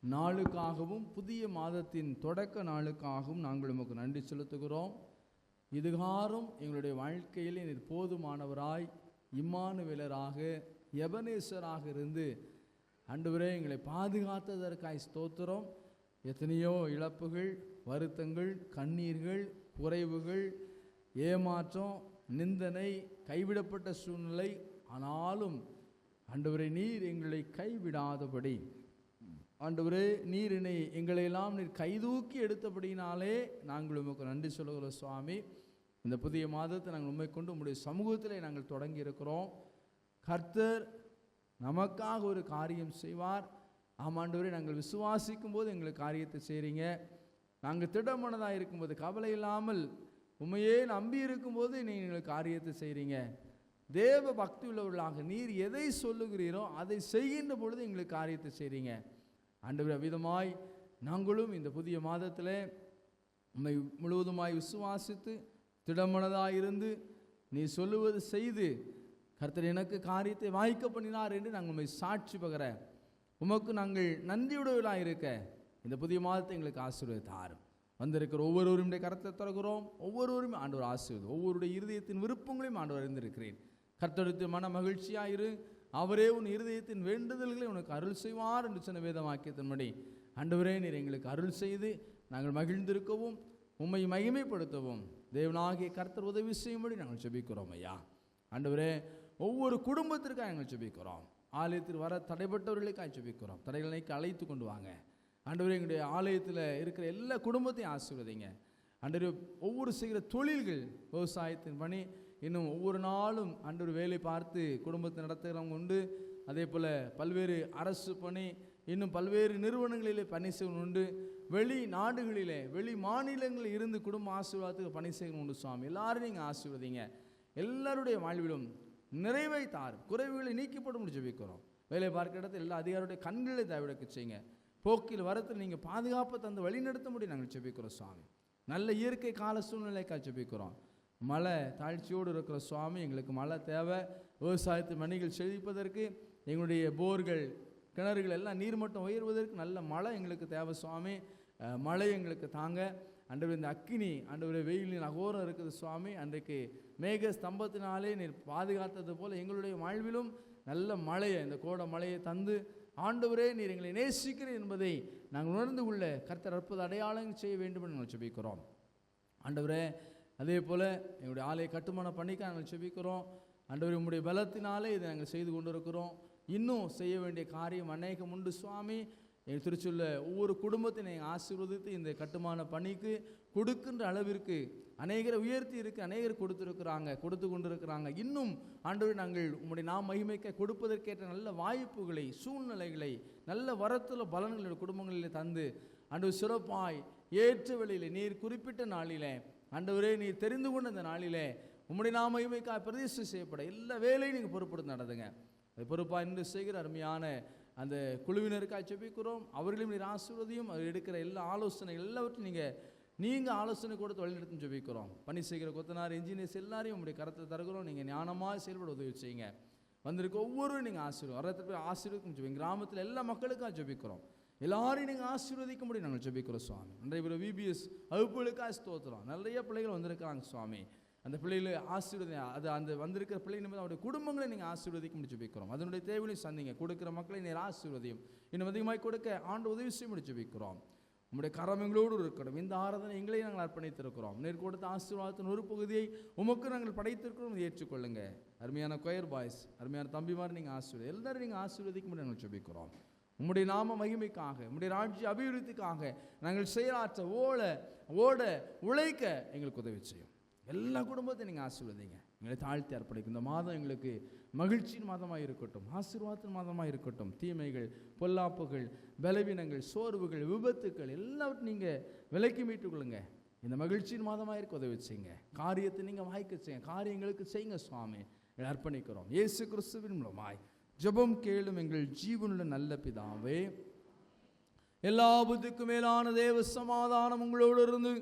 நாளுக்காகவும் புதிய மாதத்தின் தொடக்க நாளுக்காகவும் நாங்கள் உமக்கு நன்றி செலுத்துகிறோம். இதுகாரும் எங்களுடைய வாழ்க்கையில் நீர் போதுமானவராய் இம்மானுவேலராக எபனேசராக இருந்து ஆண்டவரே எங்களை பாதுகாத்ததற்காய் ஸ்தோத்திரம். எத்தனையோ இழப்புகள், வருத்தங்கள், கண்ணீர்கள், குறைவுகள், ஏமாற்றம், நிந்தனை, கைவிடப்பட்ட சூழ்நிலை, ஆனாலும் ஆண்டவரே நீர் எங்களை கைவிடாதபடி, ஆண்டவரே நீர் எங்களையெல்லாம் நீர் கைதூக்கி எடுத்தபடினாலே நாங்கள் உமக்கு நன்றி சொல்லுகிறோம் சுவாமி. இந்த புதிய மாதத்தை நாங்கள் உண்மை கொண்டு உங்களுடைய சமூகத்தில் நாங்கள் தொடங்கி இருக்கிறோம். கர்த்தர் நமக்காக ஒரு காரியம் செய்வார். ஆமாண்டவரே, நாங்கள் விசுவாசிக்கும் போது எங்களுக்கு காரியத்தை செய்கிறீங்க. நாங்கள் திடமனதாக இருக்கும்போது, கவலை இல்லாமல் உண்மையே நம்பி இருக்கும்போது நீங்கள் எங்களுக்கு காரியத்தை செய்கிறீங்க. தேவ பக்தி உள்ளவர்களாக நீர் எதை சொல்லுகிறீரோ அதை செய்கின்ற பொழுது எங்களுக்கு காரியத்தை செய்கிறீங்க. ஆண்டவரே, அவ்விதமாய் நாங்களும் இந்த புதிய மாதத்தில் உம்மை முழுவதுமாய் விசுவாசித்து திடமனதாக இருந்து நீ சொல்லுவது செய்து, கர்த்தர் எனக்கு காரியத்தை வாய்க்க பண்ணினார் என்று நாங்கள் உண்மை சாட்சி பகர உமக்கு நாங்கள் நன்றியுடையவர்களாக இருக்க இந்த புதிய மாதத்தை எங்களுக்கு ஆசீர்வதித்தாரும். வந்திருக்கிற ஒவ்வொருவருடைய கரத்தை தருகிறோம். ஒவ்வொருவரும் ஆண்டவர் ஆசீர்வதி, ஒவ்வொருடைய இருதயத்தின் விருப்பங்களையும் ஆண்டவர் அறிந்திருக்கிறேன். கர்த்தருக்கு மன மகிழ்ச்சியாயிரு, அவரே உன் இருதயத்தின் வேண்டுதல்களை உனக்கு அருள் செய்வார் என்று சொன்ன வேதவாக்கியத்தின்படி ஆண்டவரே நீர் எங்களுக்கு அருள் செய்து நாங்கள் மகிழ்ந்திருக்கவும் உம்மை மகிமைப்படுத்தவும் தேவனாகிய கர்த்தர் உதவி செய்யும்படி நாங்கள் ஜெபிக்கிறோம். ஐயா ஆண்டவரே, ஒவ்வொரு குடும்பத்திற்காக நாங்கள் ஜெபிக்கிறோம். ஆலயத்தில் வர தடைப்பட்டவர்களுக்காக ஜெபிக்கிறோம். தடைகளுக்கு அழைத்து கொண்டு வாங்க ஆண்டவரே. எங்களுடைய ஆலயத்தில் இருக்கிற எல்லா குடும்பத்தையும் ஆசீர்வதிங்க ஆண்டவரே. ஒவ்வொரு செய்கிற தொழில்கள், விவசாயத்தின் பணி, இன்னும் ஒவ்வொரு நாளும் ஆண்டவர் வேலை பார்த்து குடும்பத்தை நடத்துகிறவங்க உண்டு. அதே போல் பல்வேறு அரசு பணி, இன்னும் பல்வேறு நிறுவனங்களிலே பணி செய்யணும் உண்டு. வெளி நாடுகளிலே, வெளி மாநிலங்களில் இருந்து குடும்ப ஆசீர்வாதத்துக்கு பணி செய்யணும் உண்டு. சுவாமி, எல்லாரும் நீங்கள் ஆசீர்வதிங்க. எல்லாருடைய வாழ்விலும் நிறைவை தாரும், குறைவுகளை நீக்கப்படும் ஜெபிக்கிறோம். வேலை பார்க்கிற இடத்துல எல்லா அதிகாரியுடைய கண்களை தயவிடக்கு செய்யுங்க. போக்கில் வரத்தில் நீங்கள் பாதுகாப்பை தந்து வழிநடத்த முடியும் நாங்கள் ஜெபிக்கிறோம் சுவாமி. நல்ல இயற்கை கால சூழ்நிலைக்காக ஜெபிக்கிறோம். மழை தாழ்ச்சியோடு இருக்கிற சுவாமி, எங்களுக்கு மழை தேவை. விவசாயத்து மணிகள் செழிப்பதற்கு, எங்களுடைய போர்கள், கிணறுகள் எல்லாம் நீர்மட்டம் உயர்வதற்கு நல்ல மழை எங்களுக்கு தேவை சுவாமி. மழை எங்களுக்கு தாங்க ஆண்டவர். இந்த அக்கினி ஆண்டவரே, வெயிலின் அகோரம் இருக்குது சுவாமி. அன்றைக்கு மேக ஸ்தம்பத்தினாலே நீர் பாதுகாத்தது போல் எங்களுடைய வாழ்விலும் நல்ல மழையை, இந்த கோடை மழையை தந்து ஆண்டவரே நீர் எங்களை நேசிக்கிறேன் என்பதை நாங்கள் உணர்ந்து கொள்ள கர்த்தர் அற்புத அடையாளம் செய்ய வேண்டும் என்று நாங்கள் ஜெபிக்கிறோம். ஆண்டவரே அதே போல் எங்களுடைய ஆலய கட்டுமானம் பண்ணிக்க நாங்கள் ஜெபிக்கிறோம். ஆண்டவரே உம்முடைய பலத்தினாலே இதை நாங்கள் செய்து கொண்டிருக்கிறோம். இன்னும் செய்ய வேண்டிய காரியம் அநேகம் உண்டு சுவாமி. எங்கள் திருச்சியுள்ள ஒவ்வொரு குடும்பத்தை ஆசீர்வதித்து இந்த கட்டுமான பணிக்கு கொடுக்கின்ற அளவிற்கு அநேகரை உயர்த்தி இருக்கு, அநேகர் கொடுத்து கொண்டிருக்கிறாங்க. இன்னும் ஆண்டவரே நாங்கள் உம்முடைய மகிமைக்க கொடுப்பதற்கேற்ற நல்ல வாய்ப்புகளை, சூழ்நிலைகளை, நல்ல வரத்துல பலன்களை குடும்பங்களில் தந்து ஆண்டவர் சிறப்பாய் ஏற்ற வேளையிலே நீர் குறிப்பிட்ட நாளிலே ஆண்டவரே நீர் தெரிந்து கொண்ட அந்த நாளிலே உம்முடைய மகிமைக்காக பிரதிஷ்டை செய்யப்பட எல்லா வேலையும் நீங்கள் பொறுப்படுத்தி நடந்துங்க. அது பொறுப்பாக இன்று செய்கிற அருமையான அந்த குழுவினருக்காக ஜெபிக்கிறோம். அவர்களையும் நீர் ஆசீர்வதியும். அவர் எடுக்கிற எல்லா ஆலோசனைகள் எல்லாவற்றையும் நீங்கள் ஆலோசனை கொடுத்து வழிநடத்தும் ஜெபிக்கிறோம். பணி செய்கிற கொத்தனார், இன்ஜினியர்ஸ் எல்லாரையும் உங்களுடைய கருத்தை தருகிறோம். நீங்கள் ஞானமாக செயல்பட உதவி செய்யுங்க. வந்திருக்க ஒவ்வொருவரும் நீங்கள் ஆசீர்வதிக்கும் ஜெபிங்க. கிராமத்தில் எல்லா மக்களுக்காக ஜெபிக்கிறோம். எல்லாரையும் நீங்கள் ஆசீர்வதிக்க முடியும் நாங்கள் ஜெபிக்கிறோம் சுவாமி. இன்றைய VBS வகுப்புகளுக்காக ஸ்தோத்திரம். நிறைய பிள்ளைகள் வந்திருக்கிறாங்க சுவாமி. அந்த பிள்ளைகளை ஆசீர்வதி, அது அந்த வந்திருக்கிற பிள்ளைங்க அவருடைய குடும்பங்களை நீங்கள் ஆசீர்வதிக்க முடிச்சு வைக்கிறோம். அதனுடைய தேவையும் சந்திங்க. கொடுக்குற மக்களை நீர் ஆசீர்வதியும். இன்னும் அதிகமாக கொடுக்க ஆண்டு உதவி செய்ய முடிச்சு வைக்கிறோம். உங்களுடைய கரம் எங்களோடு இருக்கணும். இந்த ஆராதனை எங்களையும் நாங்கள் அர்ப்பணித்திருக்கிறோம். நேர் கொடுத்த ஆசீர்வாதத்தின் ஒரு பகுதியை உமக்கு நாங்கள் படைத்திருக்கிறோம். அதை ஏற்றுக்கொள்ளுங்க. அருமையான கொயர் பாய்ஸ், அருமையான தம்பிமார் நீங்கள் ஆசீர்வதி எல்லாரும் நீங்கள் ஆசீர்வதிக்க முடியும் நாங்கள் ஜெபிக்கிறோம். உம்முடைய நாம மகிமைக்காக, உம்முடைய ராஜ்ய அபிவிருத்திக்காக நாங்கள் செயலாற்ற ஓட உழைக்க எங்களுக்கு உதவி செய்யும். எல்லா குடும்பத்தையும் நீங்கள் ஆசீர்வதிங்க. எங்களை தாழ்த்தி அர்ப்பணிக்கும். இந்த மாதம் எங்களுக்கு மகிழ்ச்சியின் மாதமாக இருக்கட்டும், ஆசீர்வாதத்தின் மாதமாக இருக்கட்டும். தீமைகள், பொல்லாப்புகள், பலவீனங்கள், சோர்வுகள், விபத்துக்கள் எல்லாவற்றையும் நீங்கள் விலக்கி மீட்டுக் கொள்ளுங்க. இந்த மகிழ்ச்சியின் மாதமாக இருக்க உதவி செய்யுங்க. காரியத்தை நீங்கள் வாய்க்க செய்யுங்க. காரியங்களுக்கு செய்யுங்க சுவாமி. எங்களை அர்ப்பணிக்கிறோம். இயேசு கிறிஸ்துவின் மூலமாய் ஜெபம் கேளும் எங்கள் ஜீவனுள்ள நல்ல பிதாவே. எல்லா புத்திக்கும் மேலான தேவ சமாதானம் உங்களோடு இருந்து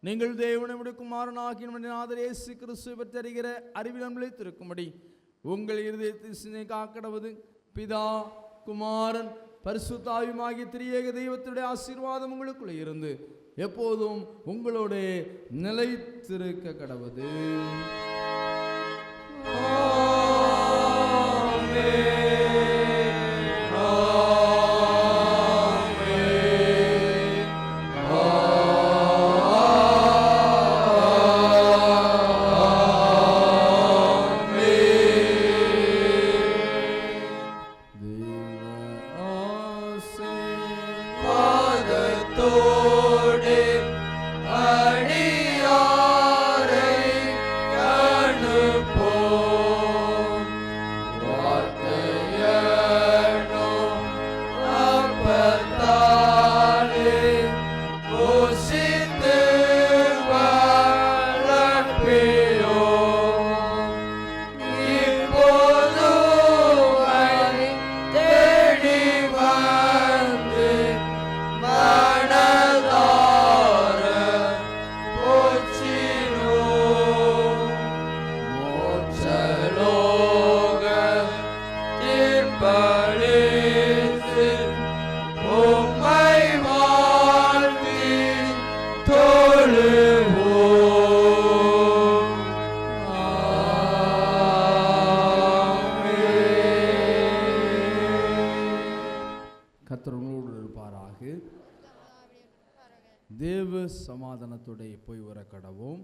நீங்கள் தேவனுடைய குமாரனாகிய நம்முடைய நாதர் இயேசு கிறிஸ்துவை பற்றிய அறிவில் நிலைத்திருக்கும்படி உங்கள் இருதயத்தை சிந்தை காக்கடவது பிதா, குமாரன், பரிசுத்த ஆவியுமாகிய திரியேக தெய்வத்துடைய ஆசீர்வாதம் உங்களுக்குள்ளே இருந்து எப்போதும் உங்களோட நிலைத்திருக்க கடவது. தேவ சமாதானத்தோட போய் வர கடவும்.